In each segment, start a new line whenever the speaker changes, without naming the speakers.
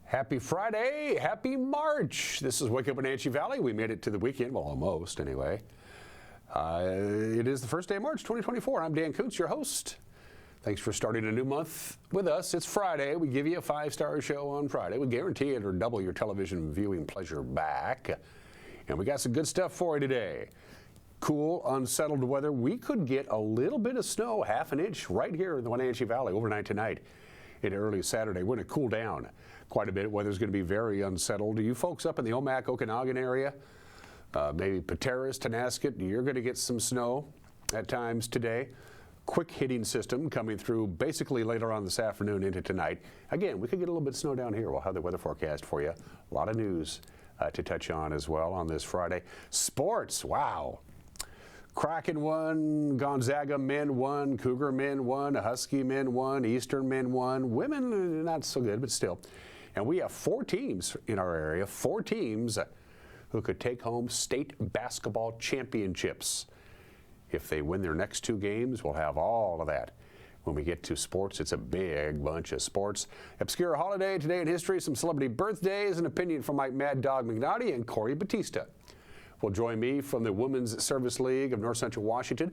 Happy Friday, happy March. This is Wake Up Wenatchee Valley. We made it to the weekend, well, almost anyway. It is the first day of March 2024. I'm Dan Kuntz, your host. Thanks for starting a new month with us. It's Friday. We give you a 5-star show on Friday. We guarantee it or double your television viewing pleasure back. And we got some good stuff for you today. Cool, unsettled weather. We could get a little bit of snow, half an inch, right here in the Wenatchee Valley overnight tonight into early Saturday. We're going to cool down quite a bit. Weather's going to be very unsettled. You folks up in the Omak, Okanagan area, maybe Pateras, Tonasket, you're going to get some snow at times today. Quick hitting system coming through basically later on this afternoon into tonight. Again, we could get a little bit of snow down here. We'll have the weather forecast for you. A lot of news to touch on as well on this Friday. Sports, wow. Kraken won, Gonzaga men won, Cougar men won, Husky men won, Eastern men won. Women, not so good, but still. And we have 4 teams in our area, 4 teams who could take home state basketball championships. If they win their next 2 games, we'll have all of that. When we get to sports, it's a big bunch of sports. Obscure holiday today in history, some celebrity birthdays, an opinion from Mike Mad Dog McNaughty and Corey Batista will join me from the Women's Service League of North Central Washington,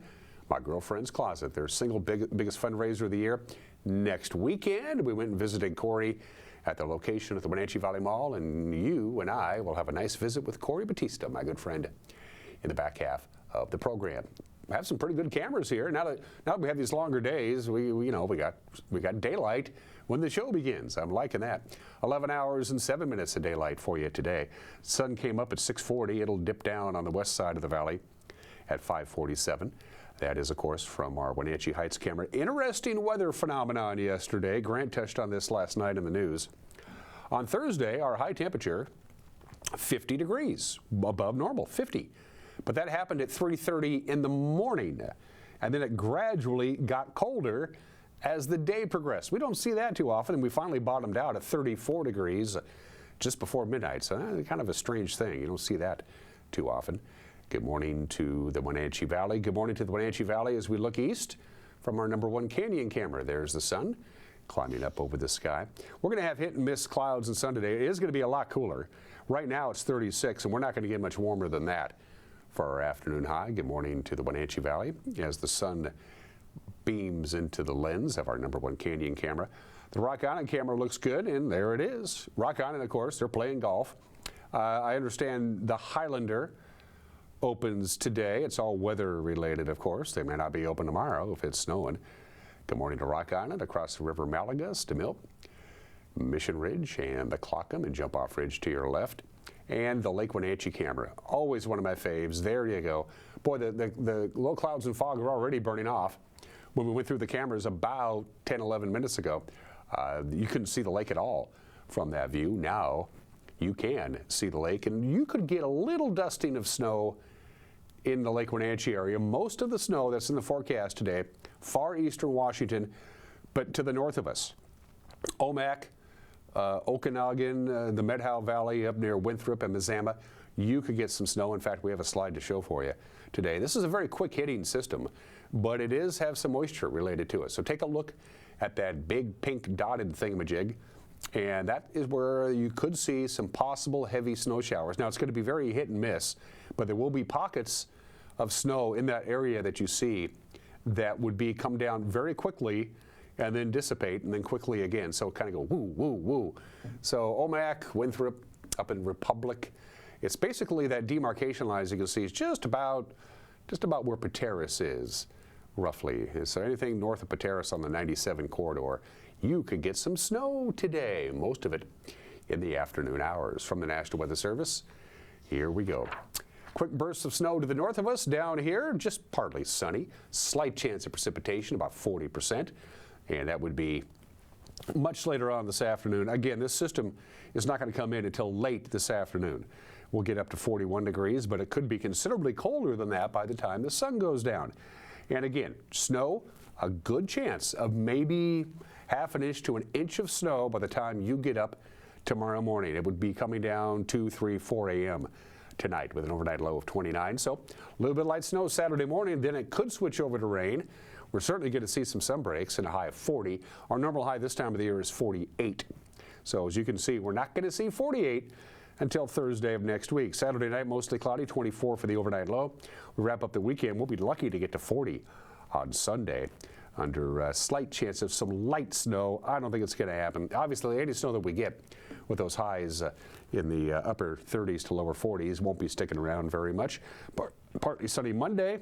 my girlfriend's closet, their single biggest fundraiser of the year. Next weekend, we went and visited Corey at the location at the Wenatchee Valley Mall, and you and I will have a nice visit with Corey Batista, my good friend, in the back half of the program. We have some pretty good cameras here. Now that we have these longer days, we got daylight when the show begins. I'm liking that. 11 hours and 7 minutes of daylight for you today. Sun came up at 6:40. It'll dip down on the west side of the valley at 5:47. That is, of course, from our Wenatchee Heights camera. Interesting weather phenomenon yesterday. Grant touched on this last night in the news. On Thursday, our high temperature, 50 degrees, above normal, 50. But that happened at 3:30 in the morning, and then it gradually got colder as the day progressed. We don't see that too often, and we finally bottomed out at 34 degrees just before midnight. So kind of a strange thing. You don't see that too often. Good morning to the Wenatchee Valley. Good morning to the Wenatchee Valley as we look east from our #1 canyon camera. There's the sun climbing up over the sky. We're going to have hit and miss clouds and sun today. It is going to be a lot cooler. Right now it's 36, and we're not going to get much warmer than that for our afternoon high. Good morning to the Wenatchee Valley as the sun beams into the lens of our #1 canyon camera. The Rock Island camera looks good, and there it is. Rock Island, of course, they're playing golf. I understand the Highlander opens today. It's all weather related, of course. They may not be open tomorrow if it's snowing. Good morning to Rock Island, across the river Malagas, DeMille, Mission Ridge, and the Clockham and Jump Off Ridge to your left. And the Lake Wenatchee camera, always one of my faves. There you go. Boy, the low clouds and fog are already burning off. When we went through the cameras about 10, 11 minutes ago, you couldn't see the lake at all from that view. Now you can see the lake, and you could get a little dusting of snow in the Lake Wenatchee area. Most of the snow that's in the forecast today, far eastern Washington, but to the north of us. Omak, Okanagan, the Medhow Valley up near Winthrop and Mazama, you could get some snow. In fact, we have a slide to show for you today. This is a very quick hitting system, but it is have some moisture related to it. So take a look at that big pink dotted thingamajig, and that is where you could see some possible heavy snow showers. Now, it's going to be very hit and miss, but there will be pockets of snow in that area that you see that would come down very quickly and then dissipate, and then quickly again. So kind of go woo, woo, woo. So Omak, Winthrop, up in Republic. It's basically that demarcation line, as you can see, is just about where Pateras is, roughly. So anything north of Pateras on the 97 corridor, you could get some snow today, most of it in the afternoon hours. From the National Weather Service, here we go. Quick bursts of snow to the north of us. Down here, just partly sunny. Slight chance of precipitation, about 40%. And that would be much later on this afternoon. Again, this system is not going to come in until late this afternoon. We'll get up to 41 degrees, but it could be considerably colder than that by the time the sun goes down. And again, snow, a good chance of maybe half an inch to an inch of snow by the time you get up tomorrow morning. It would be coming down 2, 3, 4 a.m. tonight with an overnight low of 29. So a little bit of light snow Saturday morning, then it could switch over to rain. We're certainly going to see some sun breaks and a high of 40. Our normal high this time of the year is 48. So as you can see, we're not going to see 48 until Thursday of next week. Saturday night, mostly cloudy, 24 for the overnight low. We wrap up the weekend. We'll be lucky to get to 40 on Sunday under a slight chance of some light snow. I don't think it's going to happen. Obviously, any snow that we get with those highs in the upper 30s to lower 40s won't be sticking around very much. Partly sunny Monday,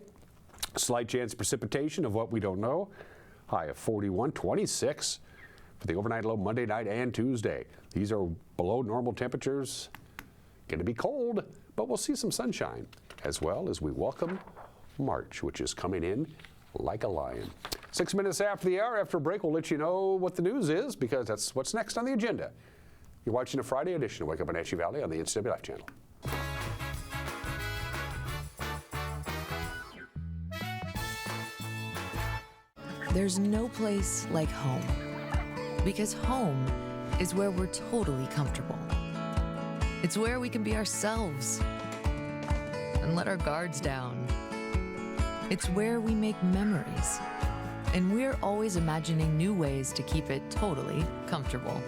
slight chance of precipitation of what we don't know. High of 41, 26 for the overnight low Monday night and Tuesday. These are below normal temperatures. Going to be cold, but we'll see some sunshine as well as we welcome March, which is coming in like a lion. 6 minutes after the hour, after a break, we'll let you know what the news is because that's what's next on the agenda. You're watching a Friday edition of Wake Up Wenatchee Valley on the NCW Life channel.
There's no place like home, because home is where we're totally comfortable. It's where we can be ourselves and let our guards down. It's where we make memories, and we're always imagining new ways to keep it totally comfortable.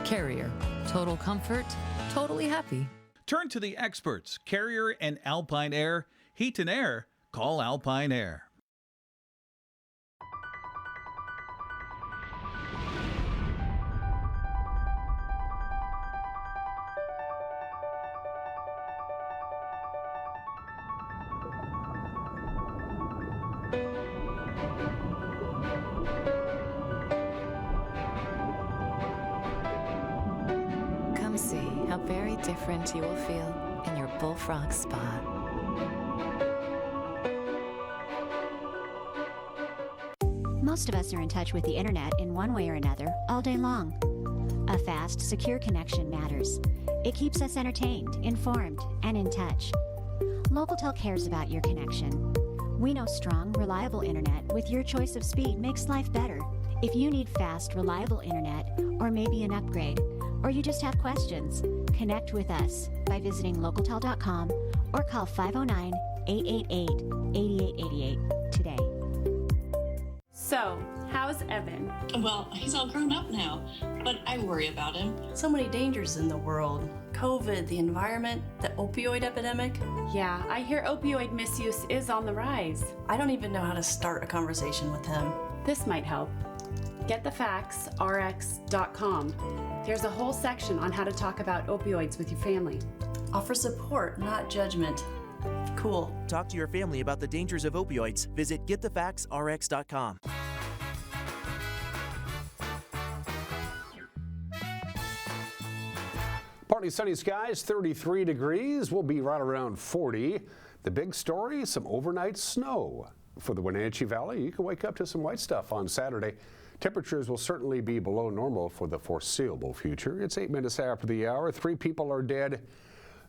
Carrier, total comfort, totally happy.
Turn to the experts, Carrier and Alpine Air. Heat and air, call Alpine Air.
Come see how very different you will feel in your Bullfrog Spa.
Most of us are in touch with the internet in one way or another all day long. A fast, secure connection matters. It keeps us entertained, informed, and in touch. Localtel cares about your connection. We know strong, reliable internet with your choice of speed makes life better. If you need fast, reliable internet, or maybe an upgrade, or you just have questions, connect with us by visiting localtel.com or call 509-888-8888 today.
So, how's Evan?
Well, he's all grown up now, but I worry about him.
So many dangers in the world. COVID, the environment, the opioid epidemic.
Yeah, I hear opioid misuse is on the rise.
I don't even know how to start a conversation with him.
This might help. GetTheFactsRx.com. There's a whole section on how to talk about opioids with your family.
Offer support, not judgment. Cool.
Talk to your family about the dangers of opioids. Visit GetTheFactsRx.com.
Partly sunny skies, 33 degrees. We'll be right around 40. The big story, some overnight snow for the Wenatchee Valley. You can wake up to some white stuff on Saturday. Temperatures will certainly be below normal for the foreseeable future. It's 8 minutes after the hour. 3 people are dead.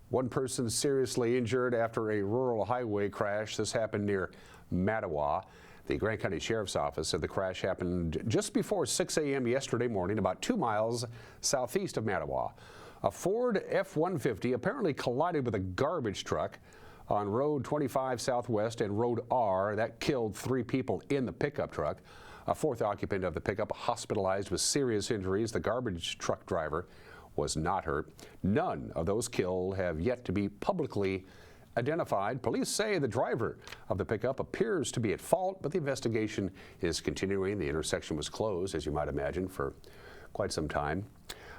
1 person seriously injured after a rural highway crash. This happened near Mattawa. The Grant County Sheriff's Office said the crash happened just before 6 a.m. yesterday morning, about 2 miles southeast of Mattawa. A Ford F-150 apparently collided with a garbage truck on Road 25 Southwest and Road R. That killed 3 people in the pickup truck. A 4th occupant of the pickup hospitalized with serious injuries. The garbage truck driver was not hurt. None of those killed have yet to be publicly identified. Police say the driver of the pickup appears to be at fault, but the investigation is continuing. The intersection was closed, as you might imagine, for quite some time.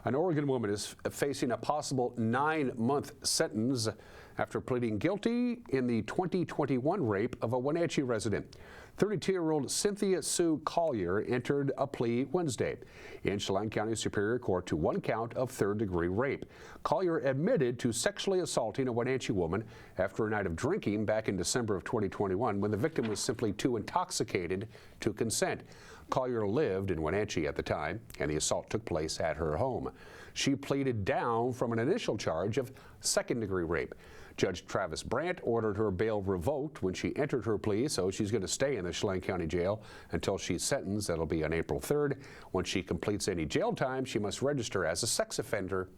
An Oregon woman is facing a possible 9-month sentence after pleading guilty in the 2021 rape of a Wenatchee resident. 32-year-old Cynthia Sue Collier entered a plea Wednesday in Chelan County Superior Court to 1 count of 3rd-degree rape. Collier admitted to sexually assaulting a Wenatchee woman after a night of drinking back in December of 2021 when the victim was simply too intoxicated to consent. Collier lived in Wenatchee at the time, and the assault took place at her home. She pleaded down from an initial charge of 2nd-degree rape. Judge Travis Brandt ordered her bail revoked when she entered her plea, so she's going to stay in the Chelan County Jail until she's sentenced. That'll be on April 3rd. When she completes any jail time, she must register as a sex offender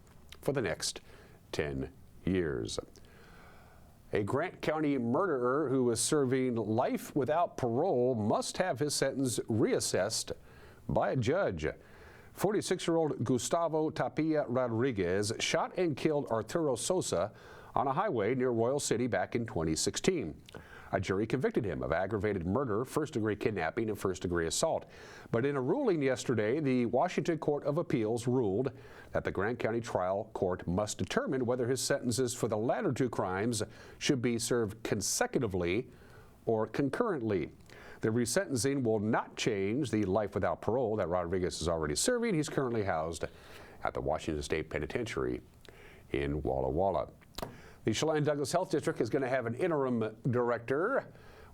for the next 10 years. A Grant County murderer who was serving life without parole must have his sentence reassessed by a judge. 46-year-old Gustavo Tapia Rodriguez shot and killed Arturo Sosa on a highway near Royal City back in 2016. A jury convicted him of aggravated murder, first-degree kidnapping, and first-degree assault. But in a ruling yesterday, the Washington Court of Appeals ruled that the Grant County Trial Court must determine whether his sentences for the latter two crimes should be served consecutively or concurrently. The resentencing will not change the life without parole that Rodriguez is already serving. He's currently housed at the Washington State Penitentiary in Walla Walla. The Chelan Douglas Health District is going to have an interim director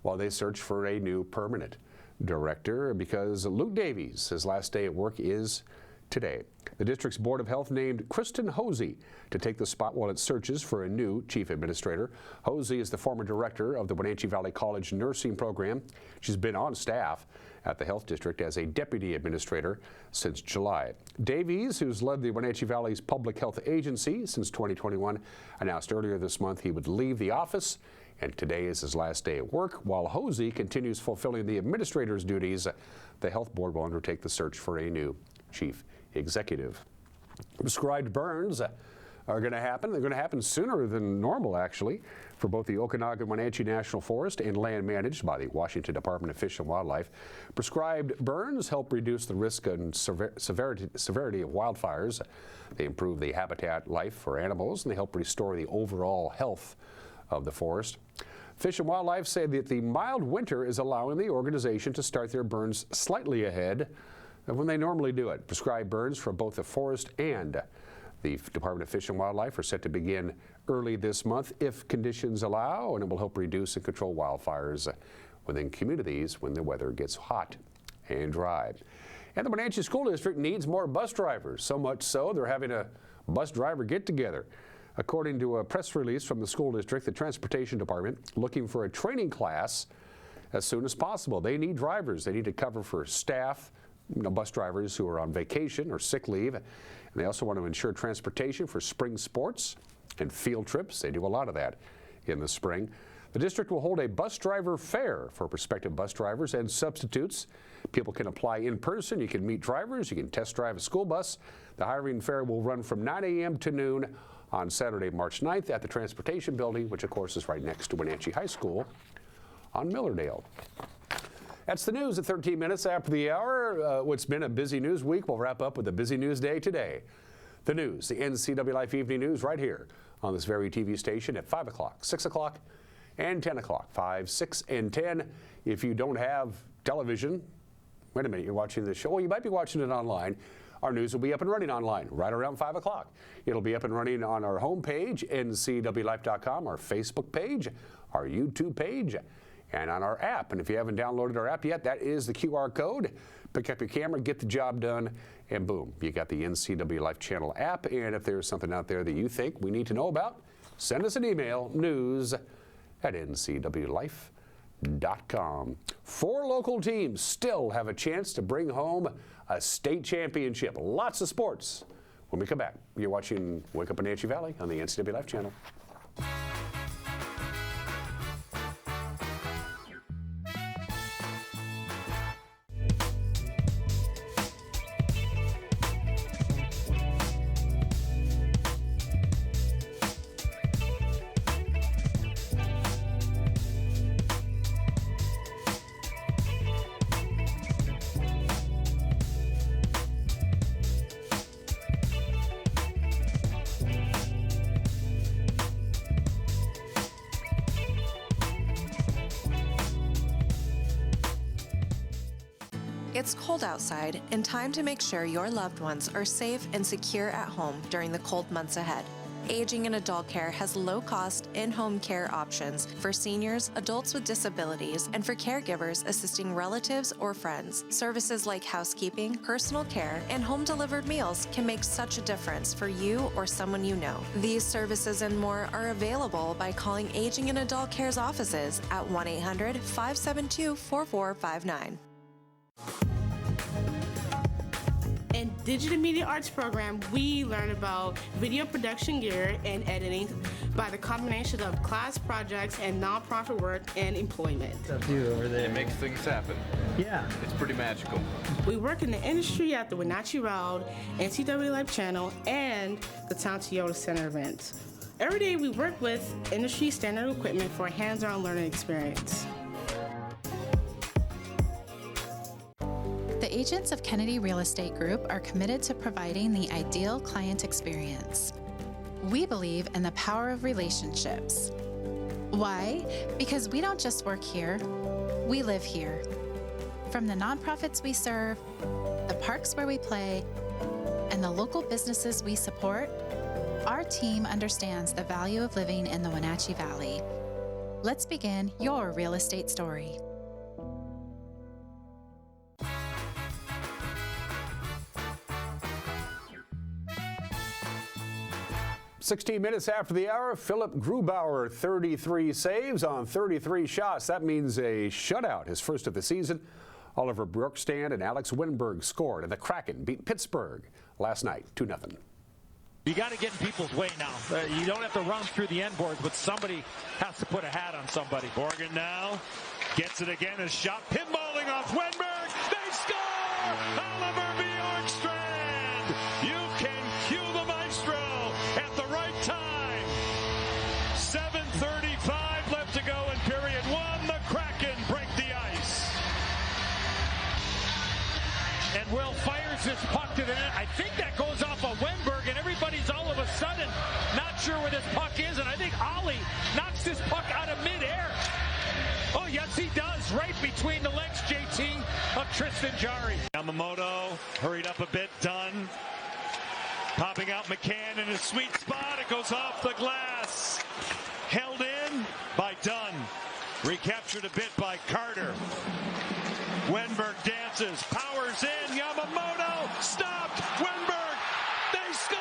while they search for a new permanent director because Luke Davies, his last day at work is today. The district's Board of Health named Kristen Hosey to take the spot while it searches for a new chief administrator. Hosey is the former director of the Wenatchee Valley College nursing program. She's been on staff at the health district as a deputy administrator since July. Davies, who's led the Wenatchee Valley's public health agency since 2021, announced earlier this month he would leave the office, and today is his last day at work. While Hosey continues fulfilling the administrator's duties, the health board will undertake the search for a new chief executive. Prescribed burns are going to happen. They're going to happen sooner than normal, actually, for both the Okanagan-Wenatchee National Forest and land managed by the Washington Department of Fish and Wildlife. Prescribed burns help reduce the risk and severity of wildfires. They improve the habitat life for animals, and they help restore the overall health of the forest. Fish and Wildlife say that the mild winter is allowing the organization to start their burns slightly ahead of when they normally do it. Prescribed burns for both the forest and the Department of Fish and Wildlife are set to begin early this month if conditions allow, and it will help reduce and control wildfires within communities when the weather gets hot and dry. And the Wenatchee School District needs more bus drivers, so much so they're having a bus driver get-together. According to a press release from the school district, the Transportation Department looking for a training class as soon as possible. They need drivers. They need to cover for staff, bus drivers who are on vacation or sick leave. And they also want to ensure transportation for spring sports and field trips. They do a lot of that in the spring. The district will hold a bus driver fair for prospective bus drivers and substitutes. People can apply in person. You can meet drivers. You can test drive a school bus. The hiring fair will run from 9 a.m. to noon on Saturday, March 9th at the Transportation Building, which of course is right next to Wenatchee High School on Millerdale. That's the news at 13 minutes after the hour. What's been a busy news week, we'll wrap up with a busy news day today. The news, the NCW Life Evening News right here on this very TV station at 5 o'clock, 6 o'clock, and 10 o'clock. 5, 6, and 10. If you don't have television, wait a minute, you're watching this show. Well, you might be watching it online. Our news will be up and running online right around 5 o'clock. It'll be up and running on our homepage, ncwlife.com, our Facebook page, our YouTube page, and on our app. And if you haven't downloaded our app yet, that is the QR code. Pick up your camera, get the job done, and boom, you got the NCW Life Channel app. And if there's something out there that you think we need to know about, send us an email, news@ncwlife.com. 4 local teams still have a chance to bring home a state championship. Lots of sports. When we come back, you're watching Wake Up Wenatchee Valley on the NCW Life Channel.
It's cold outside and time to make sure your loved ones are safe and secure at home during the cold months ahead. Aging and Adult Care has low-cost, in-home care options for seniors, adults with disabilities, and for caregivers assisting relatives or friends. Services like housekeeping, personal care, and home-delivered meals can make such a difference for you or someone you know. These services and more are available by calling Aging and Adult Care's offices at 1-800-572-4459.
And Digital Media Arts program, we learn about video production gear and editing by the combination of class projects and nonprofit work and employment.
It makes things happen.
Yeah.
It's pretty magical.
We work in the industry at the Wenatchee Round, NCAA Live Channel, and the Town Toyota Center events. Every day we work with industry standard equipment for a hands-on learning experience.
The agents of Kennedy Real Estate Group are committed to providing the ideal client experience. We believe in the power of relationships. Why? Because we don't just work here, we live here. From the nonprofits we serve, the parks where we play, and the local businesses we support, our team understands the value of living in the Wenatchee Valley. Let's begin your real estate story.
16 minutes after the hour, Philip Grubauer, 33 saves on 33 shots. That means a shutout, his first of the season. Oliver Brookstand and Alex Winberg scored, and the Kraken beat Pittsburgh last night 2-0.
You got to get in people's way now. You don't have to run through the end boards, but somebody has to put a hat on somebody.
Morgan now gets it again. A shot pinballing off Wenberg. They score! Oliver Bjorkstrand! You can cue the maestro at the right time. 7:35 left to go in period one. The Kraken break the ice.
And Will fires this puck to the net. I think that goes off of Wenberg, and everybody's all of a sudden not sure where this puck is, and I think Ollie knocks this puck out of midair. Oh, yes, he does, right between the legs, JT, of Tristan Jarry.
Yamamoto hurried up a bit, Dunn. Popping out McCann in a sweet spot. It goes off the glass. Held in by Dunn. Recaptured a bit by Carter. Wenberg dances, powers in, Yamamoto, stopped, Wenberg, they score!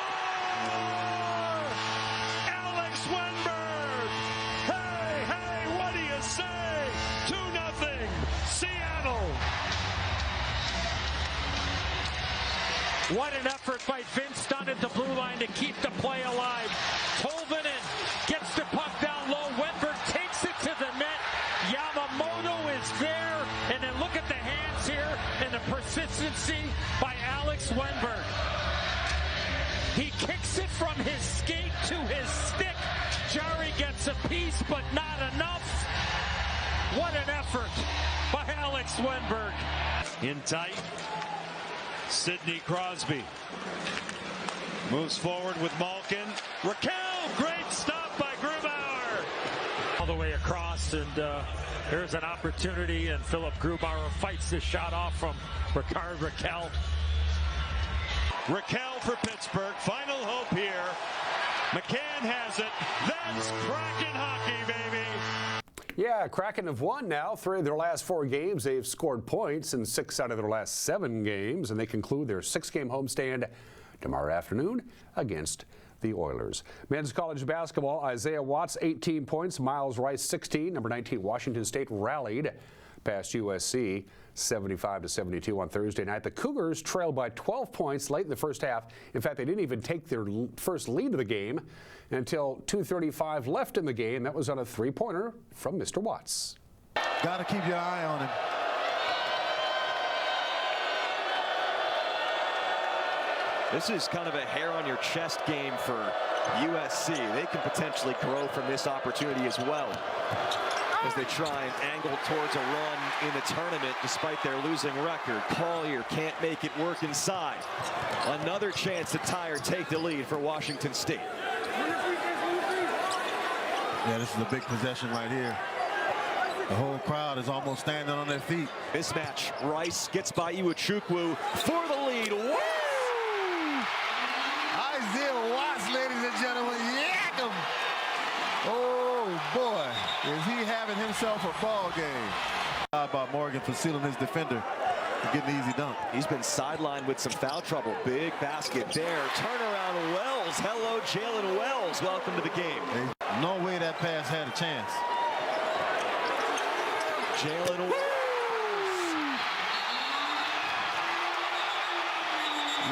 Alex Wenberg! Hey, what do you say? 2-0, Seattle!
What an effort by Vince Dunn at the blue line to keep the play alive. Tolvanen gets the puck down low, Wenberg takes it to the net, Yamamoto is there, and then look at the hands here and the persistency by Alex Wenberg. He kicks it from his skate to his stick. Jarry gets a piece, but not enough. What an effort by Alex Wenberg.
In tight, Sidney Crosby moves forward with Malkin. Raquel, great stop by Grubauer.
All the way across, and there's an opportunity, and Philip Grubauer fights the shot off from Ricard Raquel.
Raquel for Pittsburgh, final hope here. McCann has it. That's Kraken hockey, baby.
Yeah, Kraken have won now 3 of their last 4 games. They've scored points in 6 out of their last 7 games, and they conclude their 6-game homestand tomorrow afternoon against the Oilers. Men's college basketball, Isaiah Watts, 18 points, Miles Rice, 16. Number 19, Washington State rallied past USC, 75-72 on Thursday night. The Cougars trailed by 12 points late in the first half. In fact, they didn't even take their first lead of the game until 2:35 left in the game. That was on a 3-pointer from Mr. Watts.
Got to keep your eye on him.
This is kind of a hair on your chest game for USC. They can potentially grow from this opportunity as well as they try and angle towards a run in the tournament despite their losing record. Collier can't make it work inside. Another chance to tie or take the lead for Washington State.
Yeah, this is a big possession right here. The whole crowd is almost standing on their feet.
Mismatch. Rice gets by Iwachukwu for the lead. Woo!
Isaiah Watts, ladies and gentlemen, yak him. Oh boy, is he having himself a ball game. How about Morgan for sealing his defender and getting an easy dunk.
He's been sidelined with some foul trouble. Big basket there. Turnaround Wells. Hello, Jalen Wells. Welcome to the game.
No way that pass had a chance.
Jalen Wells.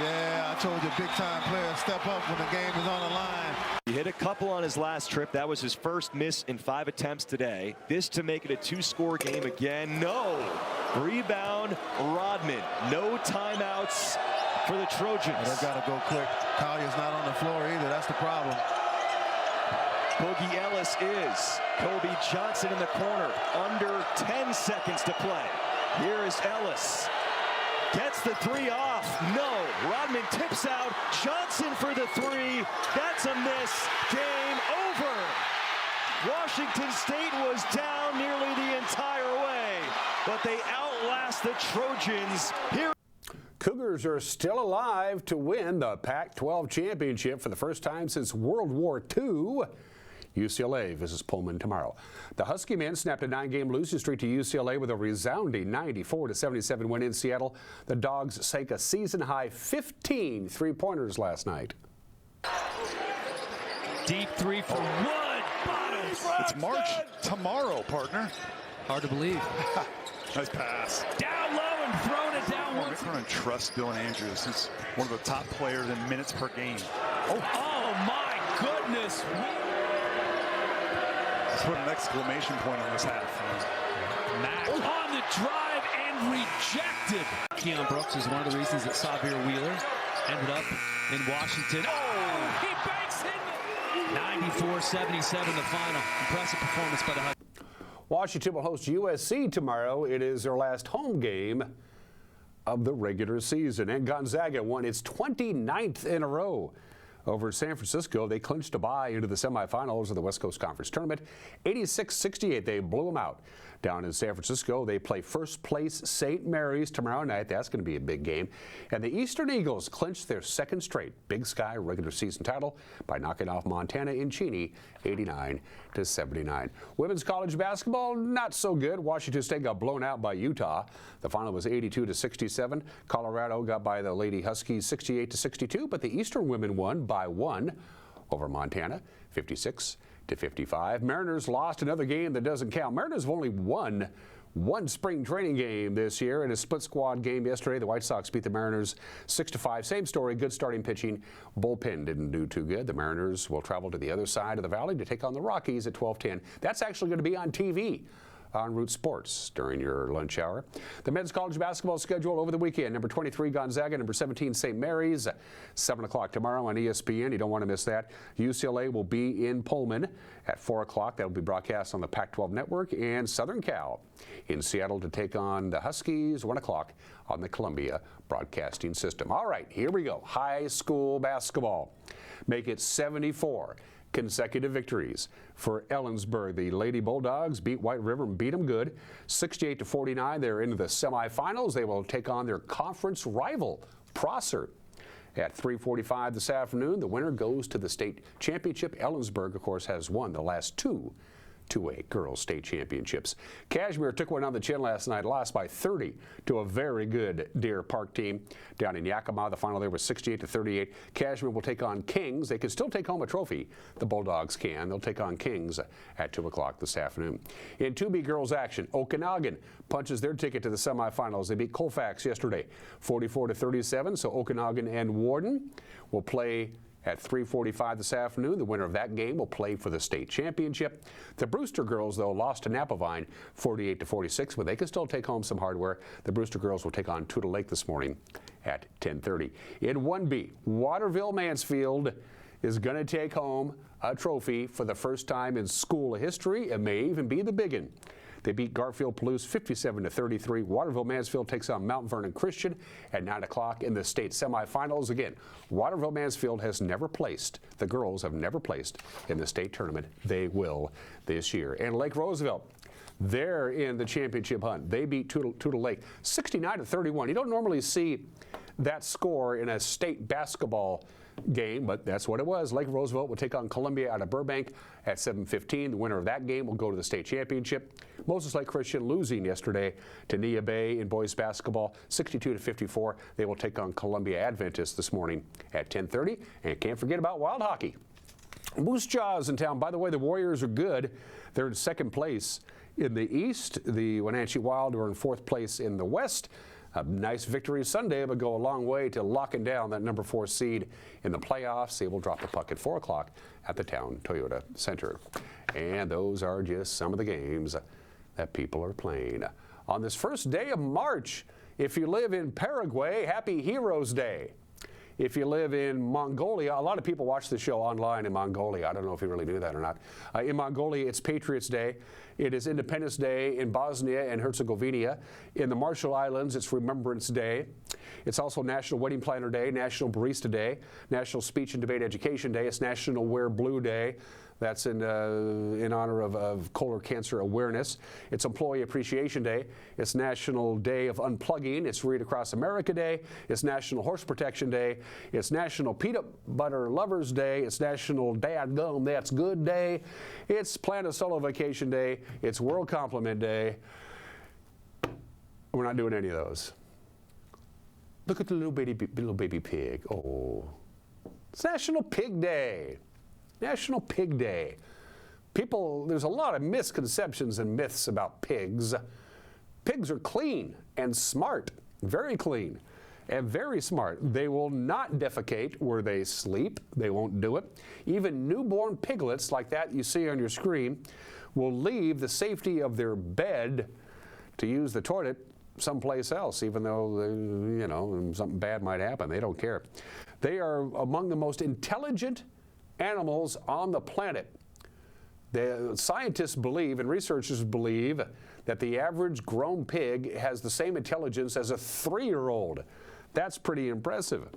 Yeah. told you, big-time players step up when the game is on the line.
He hit a couple on his last trip. That was his first miss in 5 attempts today. This to make it a 2-score game again. No. Rebound, Rodman. No timeouts for the Trojans.
They've got to go quick. Collier's not on the floor either. That's the problem.
Boogie Ellis is. Kobe Johnson in the corner. Under 10 seconds to play. Here is Ellis. Gets the 3 off. No. Rodman tips out. Johnson for the 3. That's a miss. Game over. Washington State was down nearly the entire way, but they outlast the Trojans. Here.
Cougars are still alive to win the Pac-12 championship for the first time since World War II. UCLA visits Pullman tomorrow. The Husky men snapped a 9-game losing streak to UCLA with a resounding 94-77 win in Seattle. The Dogs sank a season-high 15 three-pointers last night.
Deep 3 for Wood. Bottoms.
It's March tomorrow, partner.
Hard to believe.
Nice pass.
Down low and thrown it down
We're
once.
going to trust Dylan Andrews. He's one of the top players in minutes per game.
Oh my goodness.
Let's put an exclamation point on this half.
Mack on the drive and rejected. Keon Brooks is one of the reasons that Xavier Wheeler ended up in Washington. Oh, he banks it. 94-77 the final. Impressive performance by the Huskies.
Washington will host USC tomorrow. It is their last home game of the regular season. And Gonzaga won its 29th in a row over San Francisco. They clinched a bye into the semifinals of the West Coast Conference Tournament. 86-68, they blew them out. Down in San Francisco, they play first place St. Mary's tomorrow night. That's going to be a big game. And the Eastern Eagles clinched their second straight Big Sky regular season title by knocking off Montana in Cheney 89-79. Women's college basketball, not so good. Washington State got blown out by Utah. The final was 82-67. Colorado got by the Lady Huskies 68-62, but the Eastern women won by 1 over Montana, 56-55. Mariners lost another game that doesn't count. Mariners have only won one spring training game this year. In a split squad game yesterday, the White Sox beat the Mariners 6-5. Same story, good starting pitching. Bullpen didn't do too good. The Mariners will travel to the other side of the valley to take on the Rockies at 12:10. That's actually going to be on TV on Root Sports during your lunch hour. The men's college basketball schedule over the weekend. Number 23, Gonzaga. Number 17, St. Mary's. 7 o'clock tomorrow on ESPN. You don't want to miss that. UCLA will be in Pullman at 4 o'clock. That will be broadcast on the Pac-12 Network. And Southern Cal in Seattle to take on the Huskies, 1 o'clock on the Columbia Broadcasting System. All right, here we go. High school basketball. Make it 74 consecutive victories for Ellensburg. The Lady Bulldogs beat White River and beat them good. 68-49. They're into the semifinals. They will take on their conference rival, Prosser, at 3:45 this afternoon. The winner goes to the state championship. Ellensburg, of course, has won the last two 2A girls state championships. Kashmir took one on the chin last night, lost by 30 to a very good Deer Park team down in Yakima. The final there was 68-38. Kashmir will take on Kings. They can still take home a trophy. The Bulldogs can. They'll take on Kings at 2 o'clock this afternoon. In 2B girls action, Okanagan punches their ticket to the semifinals. They beat Colfax yesterday 44-37. So Okanagan and Warden will play at 3:45 this afternoon. The winner of that game will play for the state championship. The Brewster girls, though, lost to Napavine 48-46, but they can still take home some hardware. The Brewster girls will take on Tudor Lake this morning at 10:30. In 1B, Waterville Mansfield is going to take home a trophy for the first time in school history. It may even be the big one. They beat Garfield Palouse 57-33. Waterville Mansfield takes on Mount Vernon Christian at 9 o'clock in the state semifinals. Again, Waterville Mansfield has never placed, the girls have never placed in the state tournament. They will this year. And Lake Roosevelt, they're in the championship hunt. They beat Tudor Lake 69-31. You don't normally see that score in a state basketball game, but that's what it was. Lake Roosevelt will take on Columbia out of Burbank at 7:15. The winner of that game will go to the state championship. Moses Lake Christian losing yesterday to Nia Bay in boys basketball 62-54. They will take on Columbia Adventist this morning at 10:30. And can't forget about wild hockey. Moose Jaws in town. By the way, the Warriors are good. They're in second place in the East. The Wenatchee Wild are in fourth place in the West. A nice victory Sunday would go a long way to locking down that number 4 seed in the playoffs. They will drop the puck at 4 o'clock at the Town Toyota Center. And those are just some of the games that people are playing. On this first day of March, if you live in Paraguay, Happy Heroes Day. If you live in Mongolia, a lot of people watch the show online in Mongolia. I don't know if you really knew that or not. In Mongolia, it's Patriots Day. It is Independence Day in Bosnia and Herzegovina. In the Marshall Islands, it's Remembrance Day. It's also National Wedding Planner Day, National Barista Day, National Speech and Debate Education Day. It's National Wear Blue Day. That's in honor of colon cancer awareness. It's Employee Appreciation Day. It's National Day of Unplugging. It's Read Across America Day. It's National Horse Protection Day. It's National Peanut Butter Lovers Day. It's National Dadgum That's Good Day. It's Plan a Solo Vacation Day. It's World Compliment Day. We're not doing any of those. Look at the little baby pig. Oh, it's National Pig Day. National Pig Day. People, there's a lot of misconceptions and myths about pigs. Pigs are clean and smart, very clean and very smart. They will not defecate where they sleep. They won't do it. Even newborn piglets like that you see on your screen will leave the safety of their bed to use the toilet someplace else, even though, you know, something bad might happen. They don't care. They are among the most intelligent animals on the planet. The scientists believe and researchers believe that the average grown pig has the same intelligence as a 3-year-old. That's pretty impressive.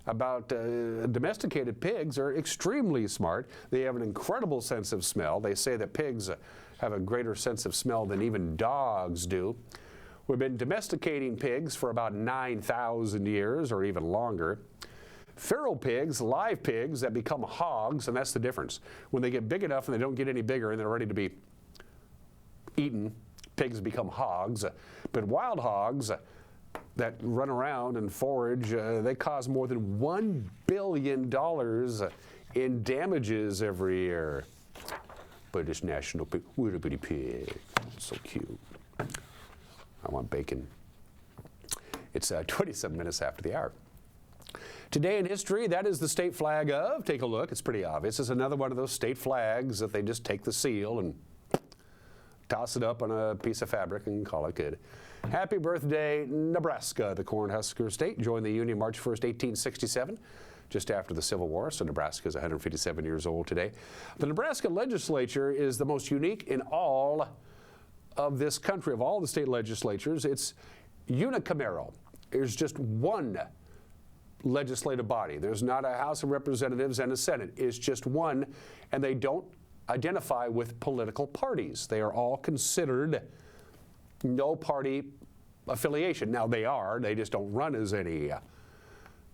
About domesticated pigs are extremely smart. They have an incredible sense of smell. They say that pigs have a greater sense of smell than even dogs do. We've been domesticating pigs for about 9,000 years or even longer. Feral pigs, live pigs that become hogs, and that's the difference. When they get big enough and they don't get any bigger and they're ready to be eaten, pigs become hogs. But wild hogs that run around and forage, they cause more than $1 billion in damages every year. But it's National Pig, little bitty pig, so cute. I want bacon. It's 27 minutes after the hour. Today in history, that is the state flag of, take a look, it's pretty obvious. It's another one of those state flags that they just take the seal and toss it up on a piece of fabric and call it good. Happy birthday, Nebraska. The Cornhusker State joined the Union March 1st, 1867, just after the Civil War, so Nebraska is 157 years old today. The Nebraska legislature is the most unique in all of this country, of all the state legislatures. It's unicameral. There's just one legislative body. There's not a House of Representatives and a Senate. It's just one, and they don't identify with political parties. They are all considered no party affiliation. Now they just don't run as any.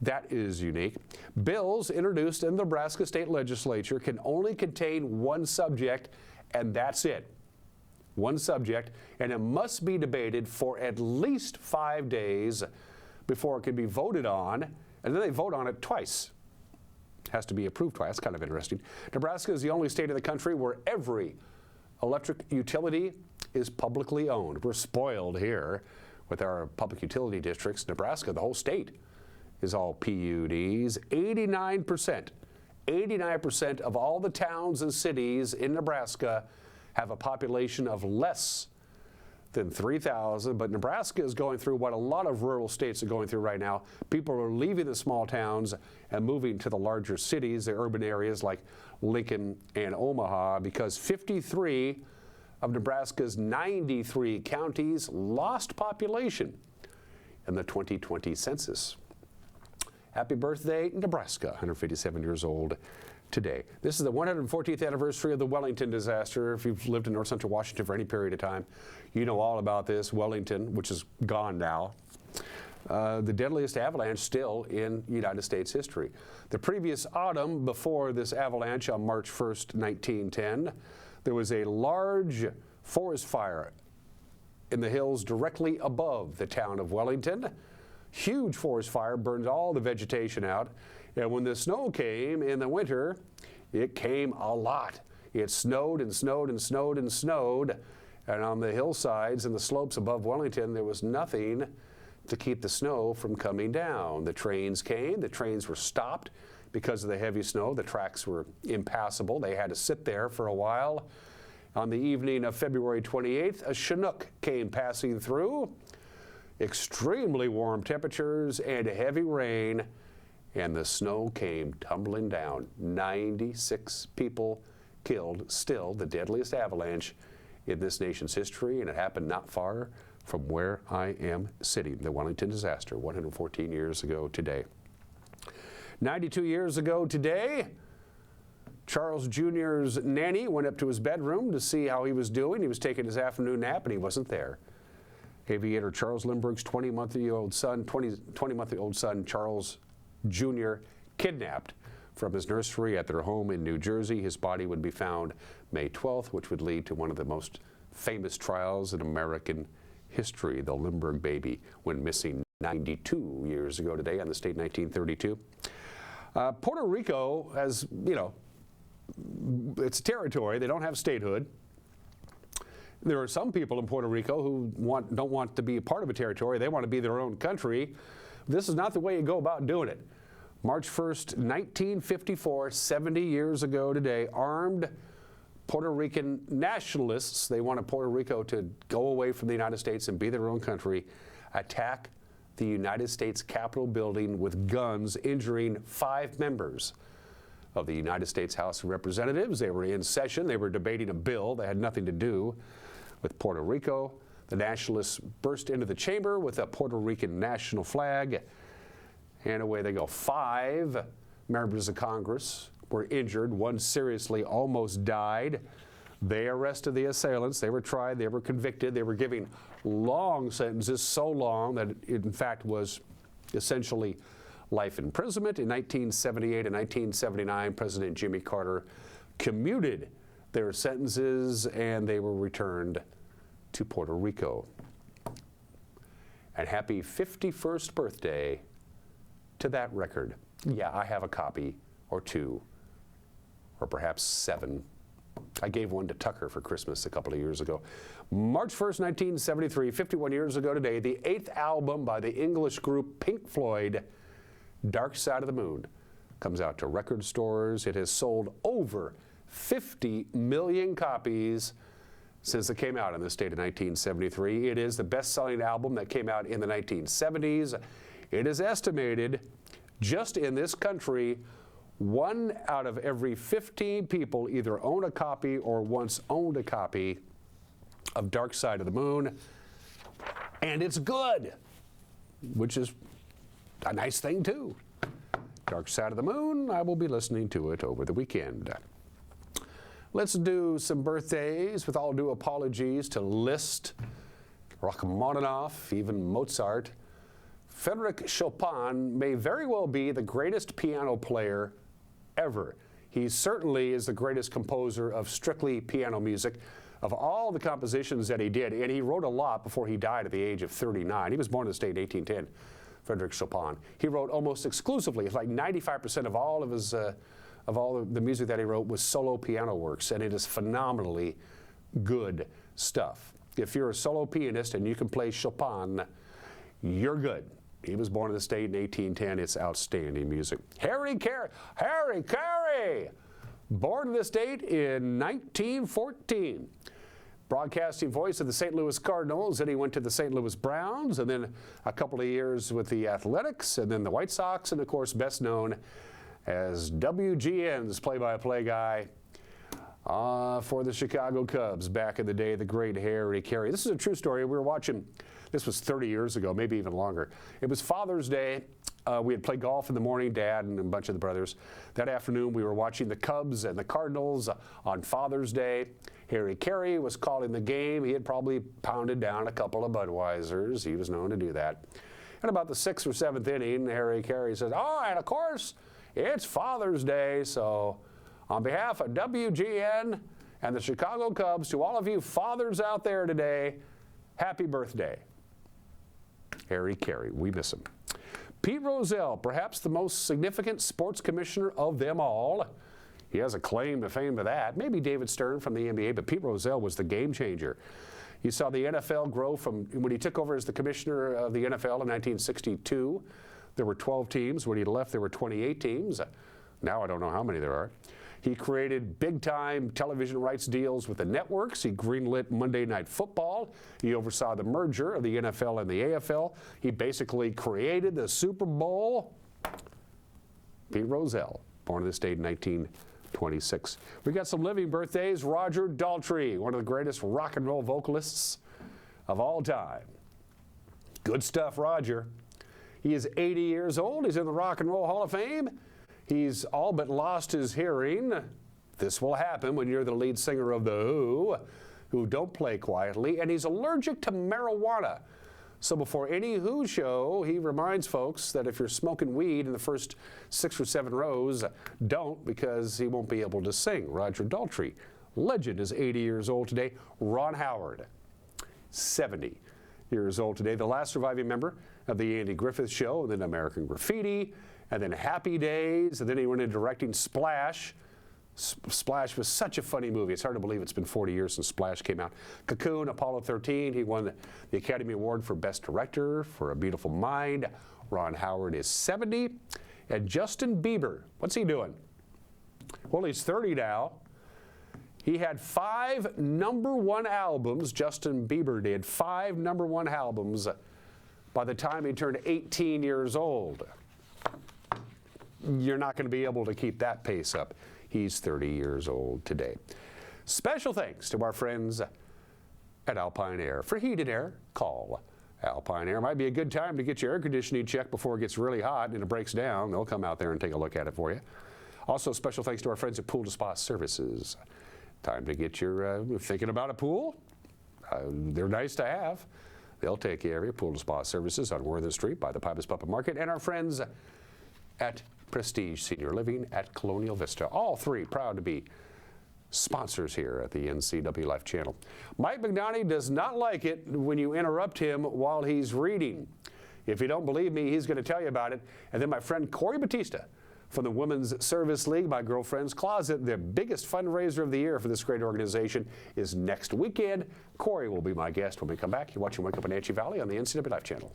That is unique. Bills introduced in the Nebraska state legislature can only contain one subject, and that's it. One subject, and it must be debated for at least 5 days before it can be voted on. And then they vote on it twice. It has to be approved twice. That's kind of interesting. Nebraska is the only state in the country where every electric utility is publicly owned. We're spoiled here with our public utility districts. Nebraska, the whole state, is all PUDs. 89% of all the towns and cities in Nebraska have a population of less than 3,000, but Nebraska is going through what a lot of rural states are going through right now. People are leaving the small towns and moving to the larger cities, the urban areas like Lincoln and Omaha, because 53 of Nebraska's 93 counties lost population in the 2020 census. Happy birthday, Nebraska, 157 years old today. This is the 114th anniversary of the Wellington disaster. If you've lived in north central Washington for any period of time, you know all about this. Wellington, which is gone now, the deadliest avalanche still in United States history. The previous autumn, before this avalanche on March 1st, 1910, there was a large forest fire in the hills directly above the town of Wellington. Huge forest fire burned all the vegetation out. And when the snow came in the winter, it came a lot. It snowed and snowed and snowed and snowed. And on the hillsides and the slopes above Wellington, there was nothing to keep the snow from coming down. The trains came, the trains were stopped because of the heavy snow. The tracks were impassable. They had to sit there for a while. On the evening of February 28th, a Chinook came passing through. Extremely warm temperatures and heavy rain, and the snow came tumbling down. 96 people killed, still the deadliest avalanche in this nation's history, and it happened not far from where I am sitting. The Wellington disaster, 114 years ago today. 92 years ago today, Charles Jr.'s nanny went up to his bedroom to see how he was doing. He was taking his afternoon nap, and he wasn't there. Aviator Charles Lindbergh's 20-month-old son, Charles Jr., kidnapped from his nursery at their home in New Jersey. His body would be found May 12th, which would lead to one of the most famous trials in American history. The Lindbergh baby went missing 92 years ago today on this date, 1932. Puerto Rico has, it's a territory. They don't have statehood. There are some people in Puerto Rico who don't want to be a part of a territory. They want to be their own country. This is not the way you go about doing it. March 1st, 1954, 70 years ago today, armed Puerto Rican nationalists, they wanted Puerto Rico to go away from the United States and be their own country, attack the United States Capitol building with guns, injuring 5 members of the United States House of Representatives. They were in session. They were debating a bill that had nothing to do with Puerto Rico. The nationalists burst into the chamber with a Puerto Rican national flag, and away they go. 5 members of Congress were injured. 1 seriously almost died. They arrested the assailants. They were tried. They were convicted. They were giving long sentences, so long that it in fact was essentially life imprisonment. In 1978 and 1979, President Jimmy Carter commuted their sentences, and they were returned to Puerto Rico. And happy 51st birthday to that record. Yeah, I have a copy, or 2, or perhaps 7. I gave one to Tucker for Christmas a couple of years ago. March 1st, 1973, 51 years ago today, the 8th album by the English group Pink Floyd, Dark Side of the Moon, comes out to record stores. It has sold over 50 million copies since it came out in the state of 1973. It is the best-selling album that came out in the 1970s. It is estimated just in this country, 1 out of every 15 people either own a copy or once owned a copy of Dark Side of the Moon. And it's good, which is a nice thing too. Dark Side of the Moon, I will be listening to it over the weekend. Let's do some birthdays with all due apologies to Liszt, Rachmaninoff, even Mozart. Frédéric Chopin may very well be the greatest piano player ever. He certainly is the greatest composer of strictly piano music. Of all the compositions that he did, and he wrote a lot before he died at the age of 39. He was born in the state in 1810, Frédéric Chopin. He wrote almost exclusively, like 95% of all of his of all the music that he wrote was solo piano works, and it is phenomenally good stuff. If you're a solo pianist and you can play Chopin, you're good. He was born in the state in 1810. It's outstanding music. Harry Carey, born in the state in 1914. Broadcasting voice of the St. Louis Cardinals, then he went to the St. Louis Browns, and then a couple of years with the Athletics, and then the White Sox, and of course best known as WGN's play-by-play guy for the Chicago Cubs back in the day, the great Harry Carey. This is a true story. We were watching, this was 30 years ago, maybe even longer. It was Father's Day. We had played golf in the morning, Dad and a bunch of the brothers. That afternoon, we were watching the Cubs and the Cardinals on Father's Day. Harry Carey was calling the game. He had probably pounded down a couple of Budweisers. He was known to do that. And about the 6th or 7th inning, Harry Carey says, "Oh, and of course, it's Father's Day, so on behalf of WGN and the Chicago Cubs, to all of you fathers out there today, happy birthday." Harry Carey, we miss him. Pete Rozelle, perhaps the most significant sports commissioner of them all. He has a claim to fame to that. Maybe David Stern from the NBA, but Pete Rozelle was the game changer You saw the NFL grow from when he took over as the commissioner of the NFL in 1962. There were 12 teams. When he left, there were 28 teams. Now I don't know how many there are. He created big-time television rights deals with the networks. He greenlit Monday Night Football. He oversaw the merger of the NFL and the AFL. He basically created the Super Bowl. Pete Rozelle, born in this state in 1926. We got some living birthdays. Roger Daltrey, one of the greatest rock and roll vocalists of all time. Good stuff, Roger. He is 80 years old. He's in the Rock and Roll Hall of Fame. He's all but lost his hearing. This will happen when you're the lead singer of The Who don't play quietly, and he's allergic to marijuana. So before any Who show, he reminds folks that if you're smoking weed in the first 6 or 7 rows, don't, because he won't be able to sing. Roger Daltrey, legend, is 80 years old today. Ron Howard, 70 years old today. The last surviving member of the Andy Griffith Show, and then American Graffiti, and then Happy Days, and then he went into directing Splash. Splash was such a funny movie. It's hard to believe it's been 40 years since Splash came out. Cocoon, Apollo 13. He won the Academy Award for Best Director for A Beautiful Mind. Ron Howard is 70. And Justin Bieber, what's he doing? Well, he's 30 now. He had 5 #1 albums. Justin Bieber did 5 #1 albums by the time he turned 18 years old. You're not going to be able to keep that pace up. He's 30 years old today. Special thanks to our friends at Alpine Air. For heated air, call Alpine Air. Might be a good time to get your air conditioning checked before it gets really hot and it breaks down. They'll come out there and take a look at it for you. Also, special thanks to our friends at Pool to Spa Services. Time to get your, thinking about a pool? They're nice to have. They'll take care of you. Pool to Spa Services on Worthing Street by the Pybus Puppet Market. And our friends at Prestige Senior Living at Colonial Vista. All 3 proud to be sponsors here at the NCW Life Channel. Mike McDonough does not like it when you interrupt him while he's reading. If you don't believe me, he's going to tell you about it. And then my friend Corey Batista from the Women's Service League, My Girlfriend's Closet, the biggest fundraiser of the year for this great organization, is next weekend. Corey will be my guest when we come back. You're watching Wake Up Wenatchee Valley on the NCW Life Channel.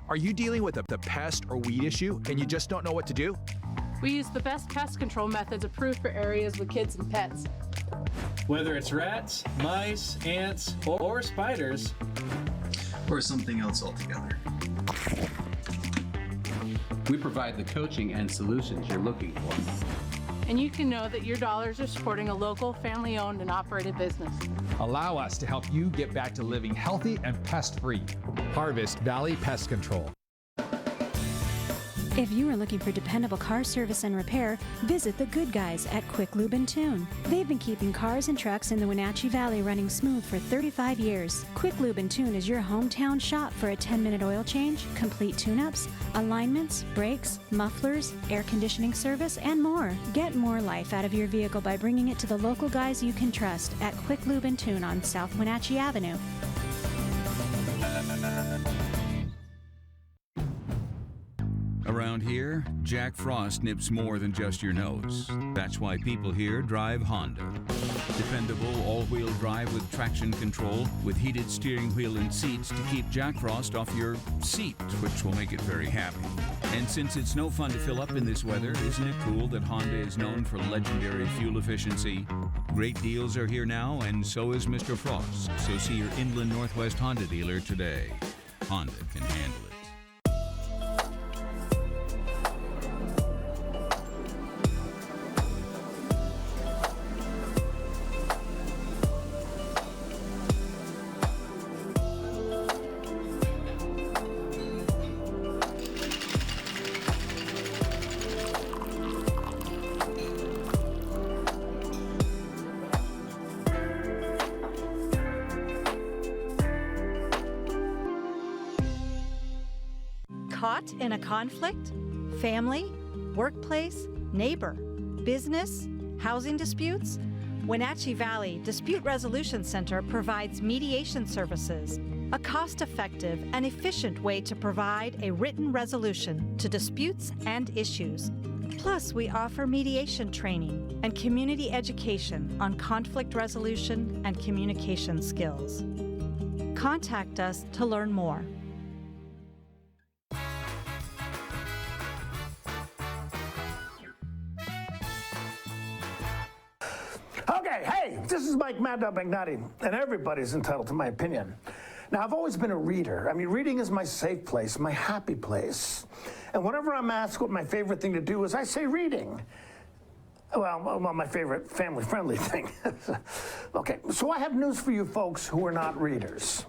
Are you dealing with a pest or weed issue and you just don't know what to do?
We use the best pest control methods approved for areas with kids and pets.
Whether it's rats, mice, ants, or spiders,
or something else altogether, we provide the coaching and solutions you're looking for.
And you can know that your dollars are supporting a local, family-owned and operated business.
Allow us to help you get back to living healthy and pest-free. Harvest Valley Pest Control.
If you are looking for dependable car service and repair, visit the good guys at Quick Lube and Tune. They've been keeping cars and trucks in the Wenatchee Valley running smooth for 35 years. Quick Lube and Tune is your hometown shop for a 10-minute oil change, complete tune-ups, alignments, brakes, mufflers, air conditioning service, and more. Get more life out of your vehicle by bringing it to the local guys you can trust at Quick Lube and Tune on South Wenatchee Avenue.
Around here, Jack Frost nips more than just your nose. That's why people here drive Honda. Dependable all-wheel drive with traction control, with heated steering wheel and seats to keep Jack Frost off your seat, which will make it very happy. And since it's no fun to fill up in this weather, isn't it cool that Honda is known for legendary fuel efficiency? Great deals are here now, and so is Mr. Frost. So see your Inland Northwest Honda dealer today. Honda can handle it.
Caught in a conflict? Family, workplace, neighbor, business, housing disputes? Wenatchee Valley Dispute Resolution Center provides mediation services, a cost-effective and efficient way to provide a written resolution to disputes and issues. Plus, we offer mediation training and community education on conflict resolution and communication skills. Contact us to learn more.
Okay, hey, this is Mike Mad Dog McNutty, and everybody's entitled to my opinion. Now, I've always been a reader. I mean, reading is my safe place, my happy place. And whenever I'm asked what my favorite thing to do is, I say reading. Well, my favorite family-friendly thing. Okay, so I have news for you folks who are not readers.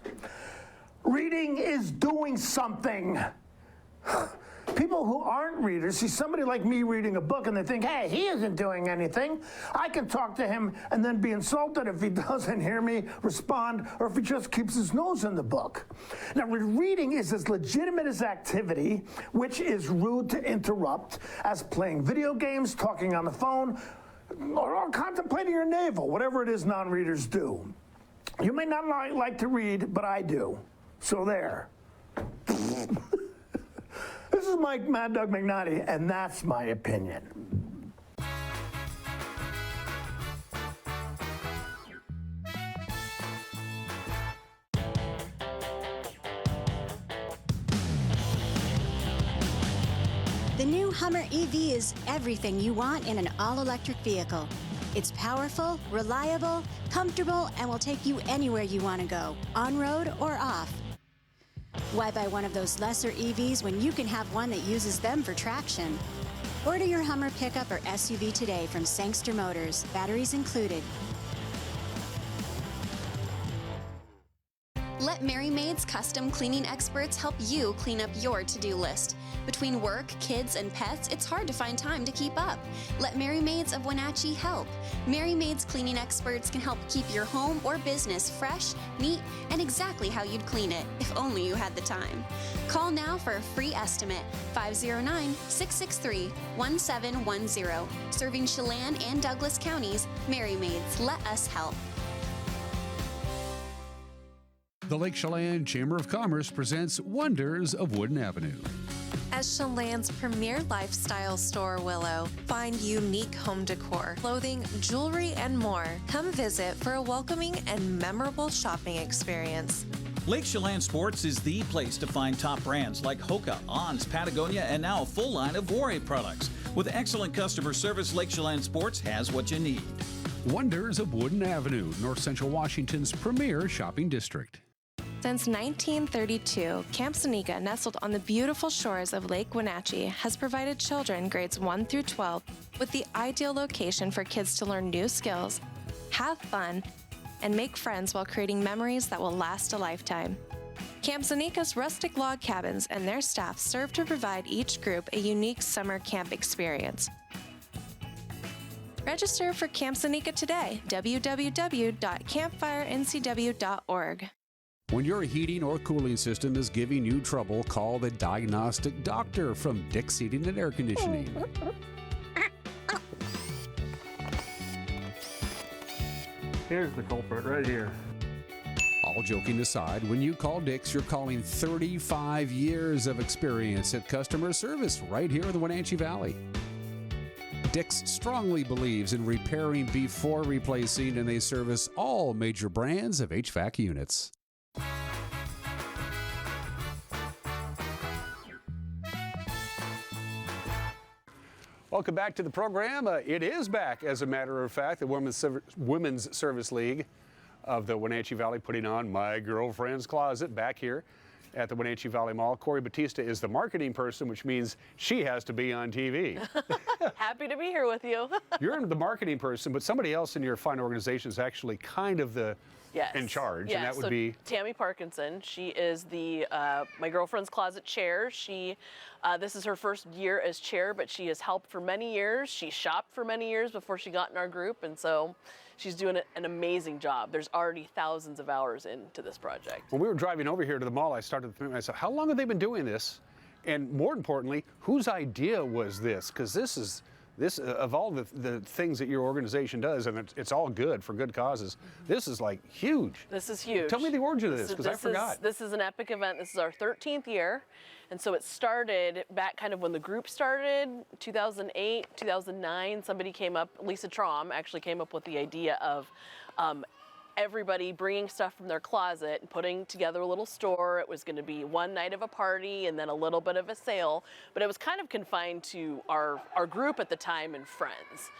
Reading is doing something. People who aren't readers see somebody like me reading a book and they think, hey, he isn't doing anything. I can talk to him and then be insulted if he doesn't hear me respond or if he just keeps his nose in the book. Now, reading is as legitimate as activity, which is rude to interrupt, as playing video games, talking on the phone, or contemplating your navel, whatever it is non-readers do. You may not like to read, but I do. So there. This is Mike Mad Dog McNutty, and that's my opinion.
The new Hummer EV is everything you want in an all-electric vehicle. It's powerful, reliable, comfortable, and will take you anywhere you want to go, on-road or off. Why buy one of those lesser EVs when you can have one that uses them for traction? Order your Hummer pickup or SUV today from Sangster Motors, batteries included.
Let Mary Maid's custom cleaning experts help you clean up your to-do list. Between work, kids, and pets, it's hard to find time to keep up. Let Mary Maids of Wenatchee help. Mary Maid's cleaning experts can help keep your home or business fresh, neat, and exactly how you'd clean it, if only you had the time. Call now for a free estimate, 509-663-1710. Serving Chelan and Douglas counties, Mary Maids, let us help.
The Lake Chelan Chamber of Commerce presents Wonders of Wooden Avenue.
As Chelan's premier lifestyle store, Willow, find unique home decor, clothing, jewelry, and more. Come visit for a welcoming and memorable shopping experience.
Lake Chelan Sports is the place to find top brands like Hoka, Ons, Patagonia, and now a full line of Warray products. With excellent customer service, Lake Chelan Sports has what you need.
Wonders of Wooden Avenue, North Central Washington's premier shopping district.
Since 1932, Camp Seneca, nestled on the beautiful shores of Lake Wenatchee, has provided children grades 1 through 12 with the ideal location for kids to learn new skills, have fun, and make friends while creating memories that will last a lifetime. Camp Seneca's rustic log cabins and their staff serve to provide each group a unique summer camp experience. Register for Camp Seneca today, www.campfirencw.org.
When your heating or cooling system is giving you trouble, call the diagnostic doctor from Dick's Heating and Air Conditioning.
Here's the culprit right here.
All joking aside, when you call Dick's, you're calling 35 years of experience at customer service right here in the Wenatchee Valley. Dick's strongly believes in repairing before replacing, and they service all major brands of HVAC units. Welcome back to the program. It is back, as a matter of fact, the Women's Service League of the Wenatchee Valley putting on My Girlfriend's Closet back here at the Wenatchee Valley Mall. Corey Batista is the marketing person, which means she has to be on TV.
Happy to be here with you.
You're the marketing person, but somebody else in your fine organization is actually kind of the in charge, and that would be
Tammy Parkinson. She is the My Girlfriend's Closet chair. This is her first year as chair, but she has helped for many years. She shopped for many years before she got in our group, and so she's doing an amazing job. There's already thousands of hours into this project.
When we were driving over here to the mall, I started to think to myself, how long have they been doing this? And more importantly, whose idea was this? Because this of all the things that your organization does, and it's all good for good causes, this is like huge.
This is huge.
Tell me the origin of this, because I forgot.
This is an epic event. This is our 13th year. And so it started back kind of when the group started, 2008, 2009, somebody came up, Lisa Traum actually came up with the idea of everybody bringing stuff from their closet and putting together a little store. It was going to be one night of a party and then a little bit of a sale, but it was kind of confined to our group at the time and friends.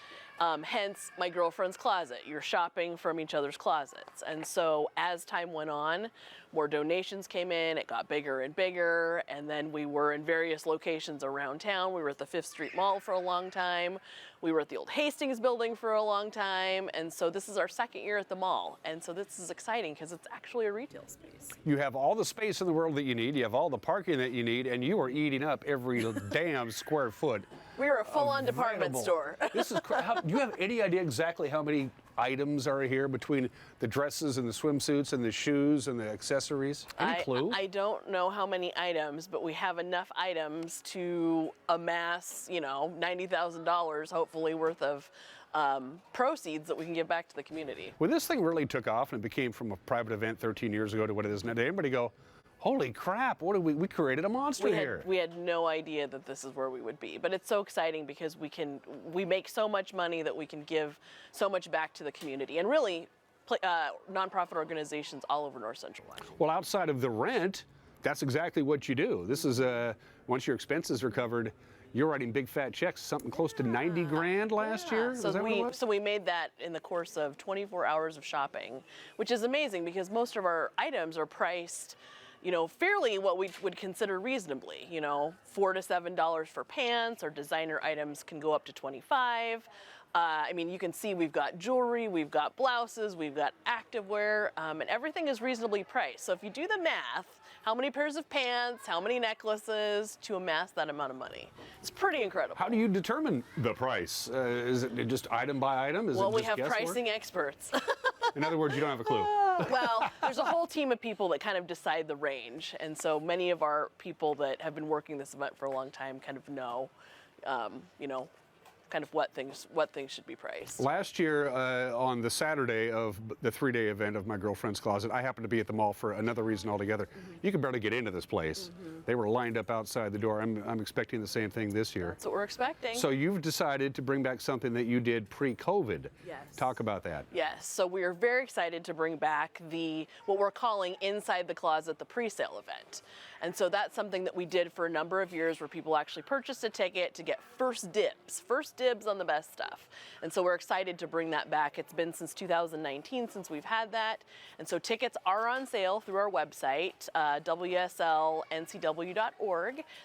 Hence, my girlfriend's closet. You're shopping from each other's closets. And so as time went on, more donations came in, it got bigger and bigger, and then we were in various locations around town. We were at the 5th Street Mall for a long time. We were at the old Hastings building for a long time, and so this is our 2nd year at the mall. And so this is exciting because it's actually a retail space.
You have all the space in the world that you need, you have all the parking that you need, and you are eating up every damn square foot.
We are a full-on department store.
This is do you have any idea exactly how many items are here between the dresses and the swimsuits and the shoes and the accessories? Any clue?
I don't know how many items, but we have enough items to amass, you know, $90,000 hopefully worth of proceeds that we can give back to the community.
When this thing really took off and it became from a private event 13 years ago to what it is now, did anybody go, holy crap, what did we created a monster here?
We had no idea that this is where we would be, but it's so exciting because we make so much money that we can give so much back to the community and really nonprofit organizations all over North Central Wyoming.
Well, outside of the rent, that's exactly what you do. This is once your expenses are covered, you're writing big fat checks, something close to 90 grand last year.
So we made that in the course of 24 hours of shopping, which is amazing because most of our items are priced, you know, fairly what we would consider reasonably, you know, $4 to $7 for pants, or designer items can go up to 25. I mean, you can see we've got jewelry, we've got blouses, we've got activewear, and everything is reasonably priced. So if you do the math, how many pairs of pants, how many necklaces to amass that amount of money? It's pretty incredible.
How do you determine the price? Is it just item by item?
Well, we have pricing experts.
In other words, you don't have a clue.
Well, there's a whole team of people that kind of decide the range. And so many of our people that have been working this event for a long time kind of know, you know, kind of what things should be priced.
Last year, on the Saturday of the 3-day event of my girlfriend's closet, I happened to be at the mall for another reason altogether. You could barely get into this place. They were lined up outside the door. I'm expecting the same thing this year.
That's what we're expecting.
So you've decided to bring back something that you did pre-COVID.
Yes.
Talk about that.
Yes. So we are very excited to bring back what we're calling Inside the Closet, the pre-sale event. And so that's something that we did for a number of years where people actually purchased a ticket to get first dibs on the best stuff. And so we're excited to bring that back. It's been since 2019 since we've had that. And so tickets are on sale through our website, wslncw.org.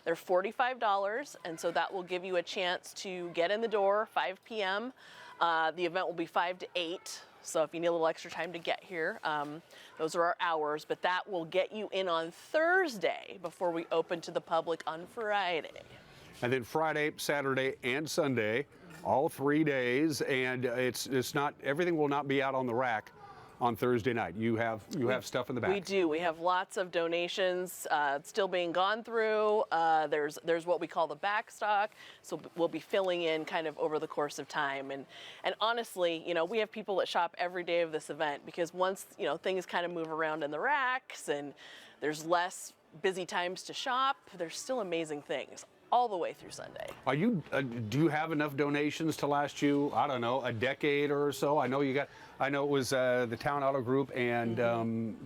They're $45, and so that will give you a chance to get in the door 5 p.m. The event will be 5 to 8. So if you need a little extra time to get here, those are our hours, but that will get you in on Thursday before we open to the public on Friday.
And then Friday, Saturday, and Sunday, all 3 days, and it's not, everything will not be out on the rack on Thursday night. You have stuff in the back.
We do. We have lots of donations still being gone through. There's what we call the back stock, so we'll be filling in kind of over the course of time. And honestly, you know, we have people that shop every day of this event because once, you know, things kind of move around in the racks and there's less busy times to shop, there's still amazing things all the way through Sunday.
Are you? Do you have enough donations to last you, I don't know, a decade or so? I know you got. I know it was the Town Auto Group and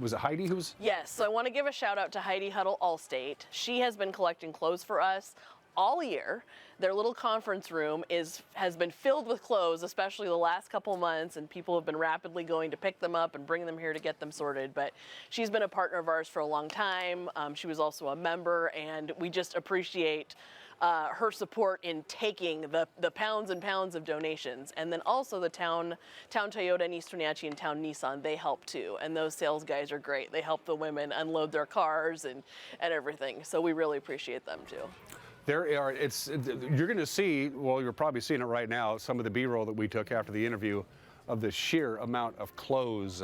was it Heidi who's?
Yes. So I want to give a shout out to Heidi Huddle Allstate. She has been collecting clothes for us all year. Their little conference room has been filled with clothes, especially the last couple months, and people have been rapidly going to pick them up and bring them here to get them sorted. But she's been a partner of ours for a long time. She was also a member, and we just appreciate her support in taking the pounds and pounds of donations. And then also the Town Toyota in East Wenatchee and Town Nissan, they help too. And those sales guys are great. They help the women unload their cars and everything. So we really appreciate them too.
There are, you're going to see, well, you're probably seeing it right now, some of the B-roll that we took after the interview of the sheer amount of clothes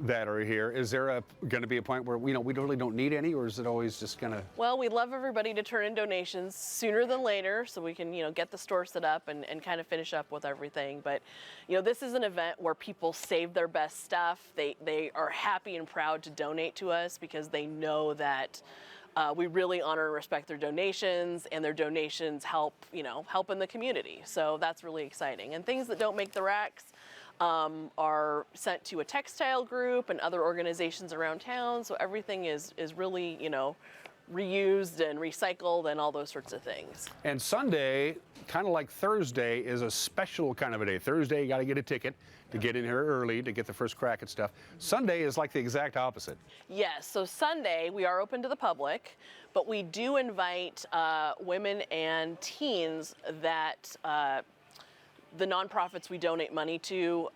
that are here. Is there going to be a point where, you know, we really don't need any, or is it always just going to?
Well, we'd love everybody to turn in donations sooner than later so we can, you know, get the store set up and kind of finish up with everything. But, you know, this is an event where people save their best stuff. They are happy and proud to donate to us because they know that we really honor and respect their donations, and their donations help, help in the community. So that's really exciting. And things that don't make the racks are sent to a textile group and other organizations around town. So everything is really, reused and recycled and all those sorts of things.
And Sunday, kind of like Thursday, is a special kind of a day. Thursday, you got to get a ticket to get in here early to get the first crack at stuff. Sunday is like the exact opposite.
Yes, so Sunday we are open to the public, but we do invite women and teens that the nonprofits we donate money to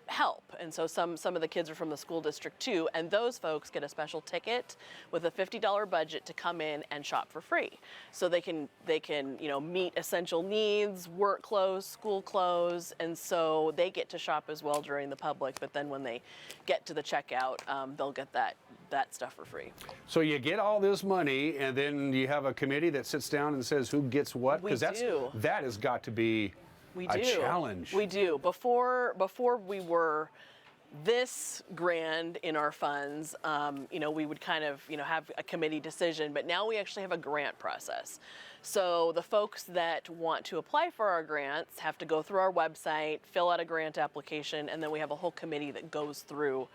help. And so some of the kids are from the school district too, and those folks get a special ticket with a $50 budget to come in and shop for free. So they can meet essential needs, work clothes, school clothes, and so they get to shop as well during the public, but then when they get to the checkout, they'll get that stuff for free.
So you get all this money, and then you have a committee that sits down and says who gets what? Because that has got to be a challenge.
We do. Before we were this grand in our funds, we would kind of, have a committee decision, but now we actually have a grant process. So the folks that want to apply for our grants have to go through our website, fill out a grant application, and then we have a whole committee that goes through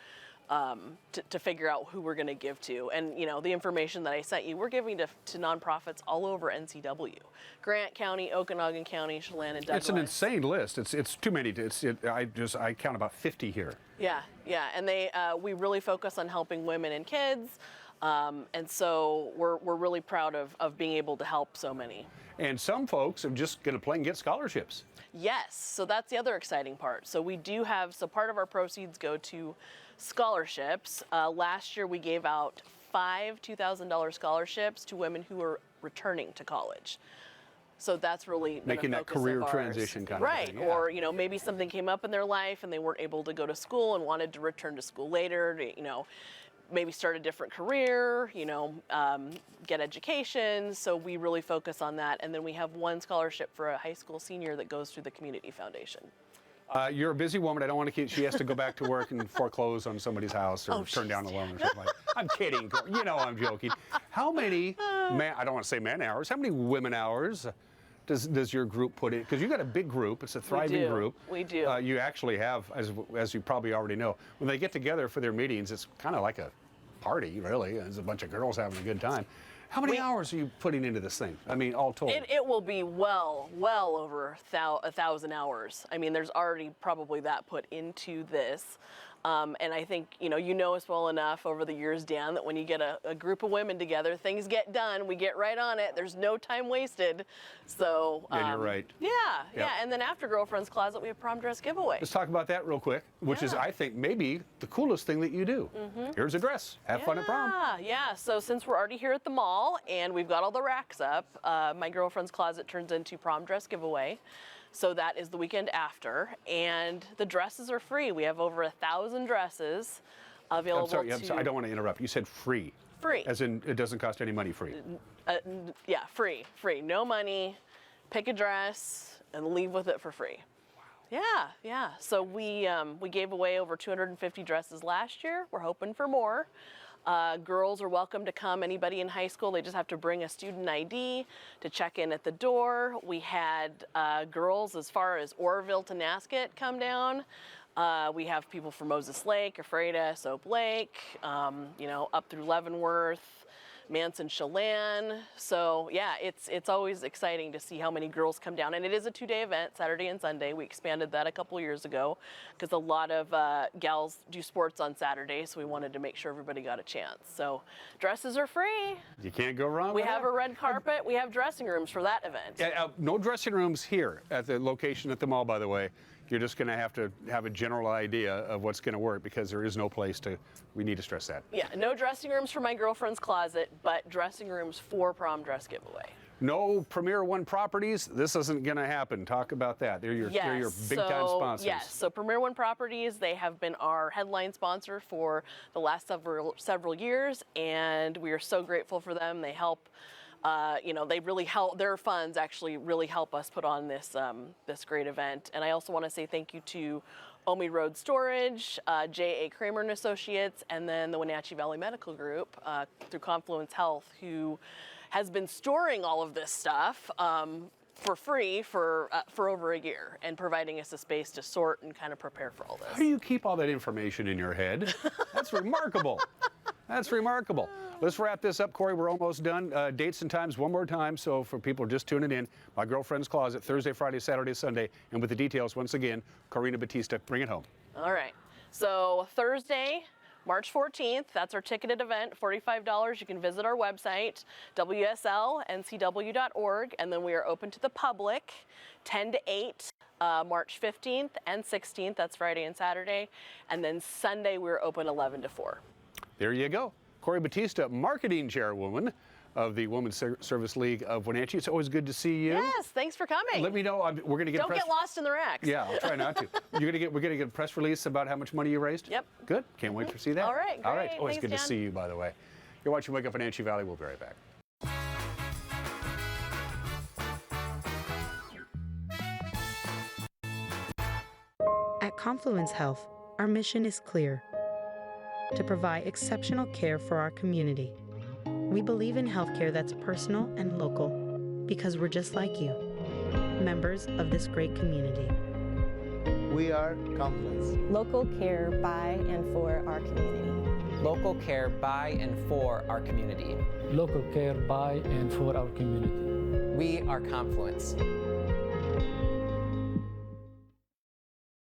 to figure out who we're going to give to. And, the information that I sent you, we're giving to nonprofits all over NCW. Grant County, Okanagan County, Chelan, and Douglas.
It's an insane list. It's too many. I count about 50 here.
Yeah. And we really focus on helping women and kids. And so we're really proud of being able to help so many.
And some folks are just going to play and get scholarships.
Yes, so that's the other exciting part. So we do have, part of our proceeds go to scholarships. Last year we gave out 5 $2,000 scholarships to women who were returning to college. So that's really
making that career transition kind of thing.
Right, or maybe something came up in their life and they weren't able to go to school and wanted to return to school later to, maybe start a different career, get education. So we really focus on that. And then we have 1 scholarship for a high school senior that goes through the Community Foundation.
You're a busy woman. I don't want to keep. She has to go back to work and foreclose on somebody's house or turn down a loan or something like that. I'm kidding. I'm joking. How many, I don't want to say man hours, how many women hours does your group put in? Because you got a big group. It's a thriving group.
We do.
You actually have, as you probably already know, when they get together for their meetings, it's kind of like a party, really. There's a bunch of girls having a good time. How many hours are you putting into this thing? I mean, all told.
It will be well over 1,000 hours. I mean, there's already probably that put into this. And I think, you know us well enough over the years, Dan, that when you get a group of women together, things get done. We get right on it. There's no time wasted. So
yeah, you're right.
Yeah. And then after Girlfriend's Closet, we have prom dress giveaway.
Let's talk about that real quick, which is, I think, maybe the coolest thing that you do. Here's a dress. Have fun at prom.
Yeah. So since we're already here at the mall and we've got all the racks up, my Girlfriend's Closet turns into prom dress giveaway. So that is the weekend after, and the dresses are free. We have over 1,000 dresses available.
I'm sorry, I don't want to interrupt. You said free.
Free.
As in, it doesn't cost any money. Free.
Yeah, free. No money. Pick a dress and leave with it for free. Wow. Yeah. So we gave away over 250 dresses last year. We're hoping for more. Girls are welcome to come. Anybody in high school, they just have to bring a student ID to check in at the door. We had girls as far as Oroville to Nasket come down. We have people from Moses Lake, Ephrata, Soap Lake, up through Leavenworth, Manson, Chelan. So yeah, it's always exciting to see how many girls come down. And it is a 2-day event, Saturday and Sunday. We expanded that a couple years ago because a lot of gals do sports on Saturday, so we wanted to make sure everybody got a chance. So dresses are free.
You can't go wrong
with
that.
We have a red carpet. We have dressing rooms for that event.
No dressing rooms here at the location at the mall, by the way. You're just going to have a general idea of what's going to work because there is no place we need to stress that.
Yeah, no dressing rooms for my Girlfriend's Closet, but dressing rooms for prom dress giveaway.
No Premier One properties. This isn't going to happen. Talk about that. They're your big-time sponsors.
Yes, so Premier One Properties, they have been our headline sponsor for the last several years, and we are so grateful for them. They help. They really help. Their funds actually really help us put on this this great event. And I also want to say thank you to Omi Road Storage, J.A. Kramer and Associates, and then the Wenatchee Valley Medical Group through Confluence Health, who has been storing all of this stuff for free for over a year and providing us a space to sort and kind of prepare for all this.
How do you keep all that information in your head? That's remarkable. That's remarkable. Let's wrap this up, Corey. We're almost done. Dates and times one more time. So for people just tuning in, My Girlfriend's Closet, Thursday, Friday, Saturday, Sunday. And with the details, once again, Corina Batista, bring it home.
All right. So Thursday, March 14th, that's our ticketed event, $45. You can visit our website, wslncw.org, and then we are open to the public 10 to 8, March 15th and 16th, that's Friday and Saturday, and then Sunday we're open 11 to 4.
There you go. Corey Batista, marketing chairwoman of the Women's Service League of Wenatchee. It's always good to see you.
Yes, thanks for coming.
Let me know. We're going to get.
Don't get lost in the racks.
Yeah, I'll try not to. We're going to get a press release about how much money you raised.
Yep.
Good. Can't wait to see that.
All right. Great.
All right. Always
Thanks,
good
Dan.
to see you, by the way. You're watching Wake Up Wenatchee Valley. We'll be right back.
At Confluence Health, our mission is clear: to provide exceptional care for our community. We believe in healthcare that's personal and local because we're just like you, members of this great community.
We are Confluence.
Local care by and for our community.
Local care by and for our community.
Local care by and for our community.
We are Confluence.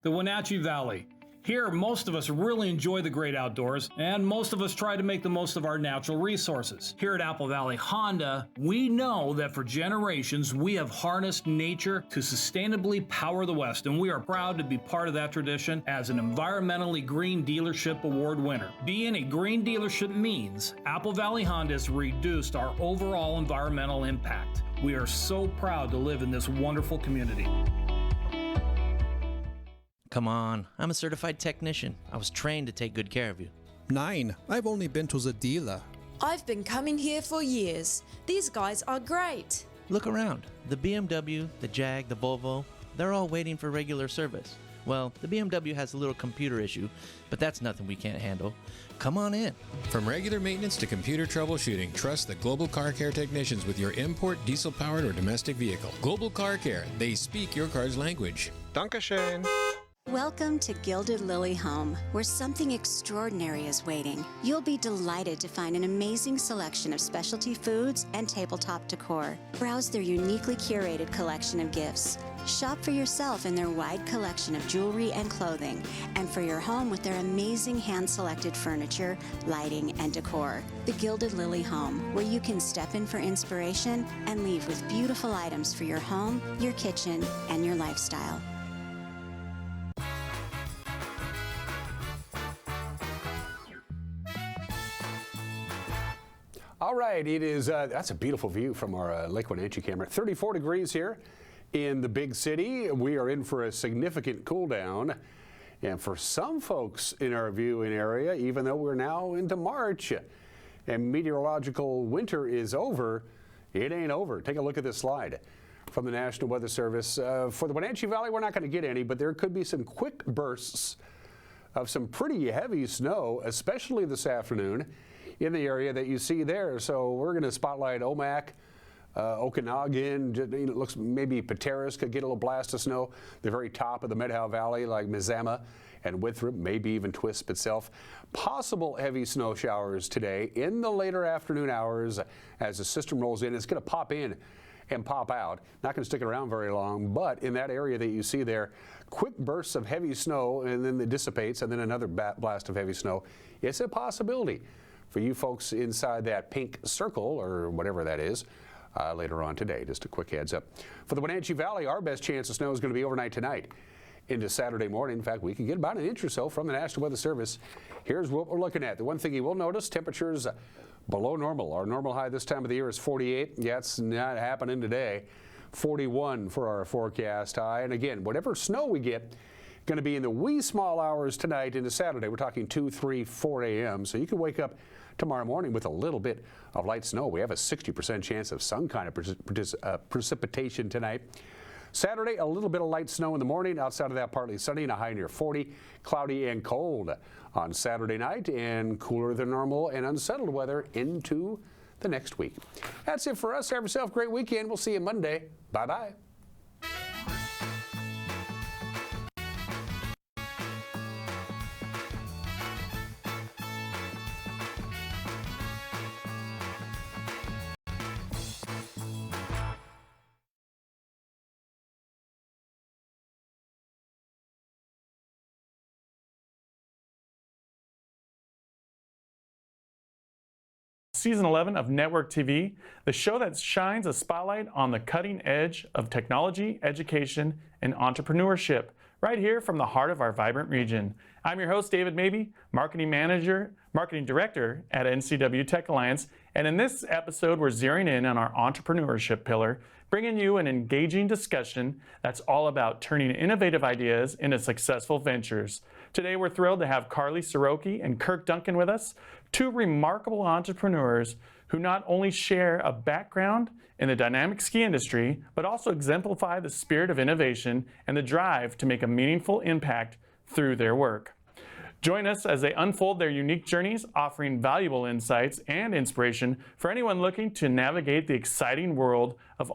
The Wenatchee Valley. Here, most of us really enjoy the great outdoors, and most of us try to make the most of our natural resources. Here at Apple Valley Honda, we know that for generations, we have harnessed nature to sustainably power the West, and we are proud to be part of that tradition as an environmentally green dealership award winner. Being a green dealership means Apple Valley Honda has reduced our overall environmental impact. We are so proud to live in this wonderful community.
Come on, I'm a certified technician. I was trained to take good care of you.
9. I've only been to the dealer.
I've been coming here for years. These guys are great.
Look around. The BMW, the Jag, the Volvo, they're all waiting for regular service. Well, the BMW has a little computer issue, but that's nothing we can't handle. Come on in.
From regular maintenance to computer troubleshooting, trust the Global Car Care technicians with your import, diesel-powered, or domestic vehicle. Global Car Care. They speak your car's language. Dankeschön.
Welcome to Gilded Lily Home, where something extraordinary is waiting. You'll be delighted to find an amazing selection of specialty foods and tabletop decor. Browse their uniquely curated collection of gifts. Shop for yourself in their wide collection of jewelry and clothing, and for your home with their amazing hand-selected furniture, lighting, and decor. The Gilded Lily Home, where you can step in for inspiration and leave with beautiful items for your home, your kitchen, and your lifestyle.
All right, it is, that's a beautiful view from our Lake Wenatchee camera. 34 degrees here in the big city. We are in for a significant cool down. And for some folks in our viewing area, even though we're now into March and meteorological winter is over, it ain't over. Take a look at this slide from the National Weather Service. For the Wenatchee Valley, we're not going to get any, but there could be some quick bursts of some pretty heavy snow, especially this afternoon, in the area that you see there. So we're going to spotlight Omak, Okanagan. It looks maybe Pateros could get a little blast of snow. The very top of the Medhow Valley, like Mizama and Winthrop, maybe even Twisp itself. Possible heavy snow showers today in the later afternoon hours as the system rolls in. It's going to pop in and pop out. Not going to stick around very long, but in that area that you see there, quick bursts of heavy snow, and then it dissipates, and then another blast of heavy snow. It's a possibility for you folks inside that pink circle, or whatever that is, later on today. Just a quick heads up. For the Wenatchee Valley, our best chance of snow is going to be overnight tonight into Saturday morning. In fact, we can get about an inch or so from the National Weather Service. Here's what we're looking at. The one thing you will notice, temperatures below normal. Our normal high this time of the year is 48. Yeah, it's not happening today. 41 for our forecast high. And again, whatever snow we get, going to be in the wee small hours tonight into Saturday. We're talking 2, 3, 4 a.m. So you can wake up tomorrow morning with a little bit of light snow. We have a 60% chance of some kind of precipitation tonight. Saturday, a little bit of light snow in the morning. Outside of that, partly sunny and a high near 40. Cloudy and cold on Saturday night, and cooler than normal and unsettled weather into the next week. That's it for us. Have yourself a great weekend. We'll see you Monday. Bye-bye.
Season 11 of Network TV, the show that shines a spotlight on the cutting edge of technology, education, and entrepreneurship, right here from the heart of our vibrant region. I'm your host, David Mabey, Marketing Director at NCW Tech Alliance, and in this episode, we're zeroing in on our entrepreneurship pillar, bringing you an engaging discussion that's all about turning innovative ideas into successful ventures. Today, we're thrilled to have Carly Soroki and Kirk Duncan with us, two remarkable entrepreneurs who not only share a background in the dynamic ski industry, but also exemplify the spirit of innovation and the drive to make a meaningful impact through their work. Join us as they unfold their unique journeys, offering valuable insights and inspiration for anyone looking to navigate the exciting world of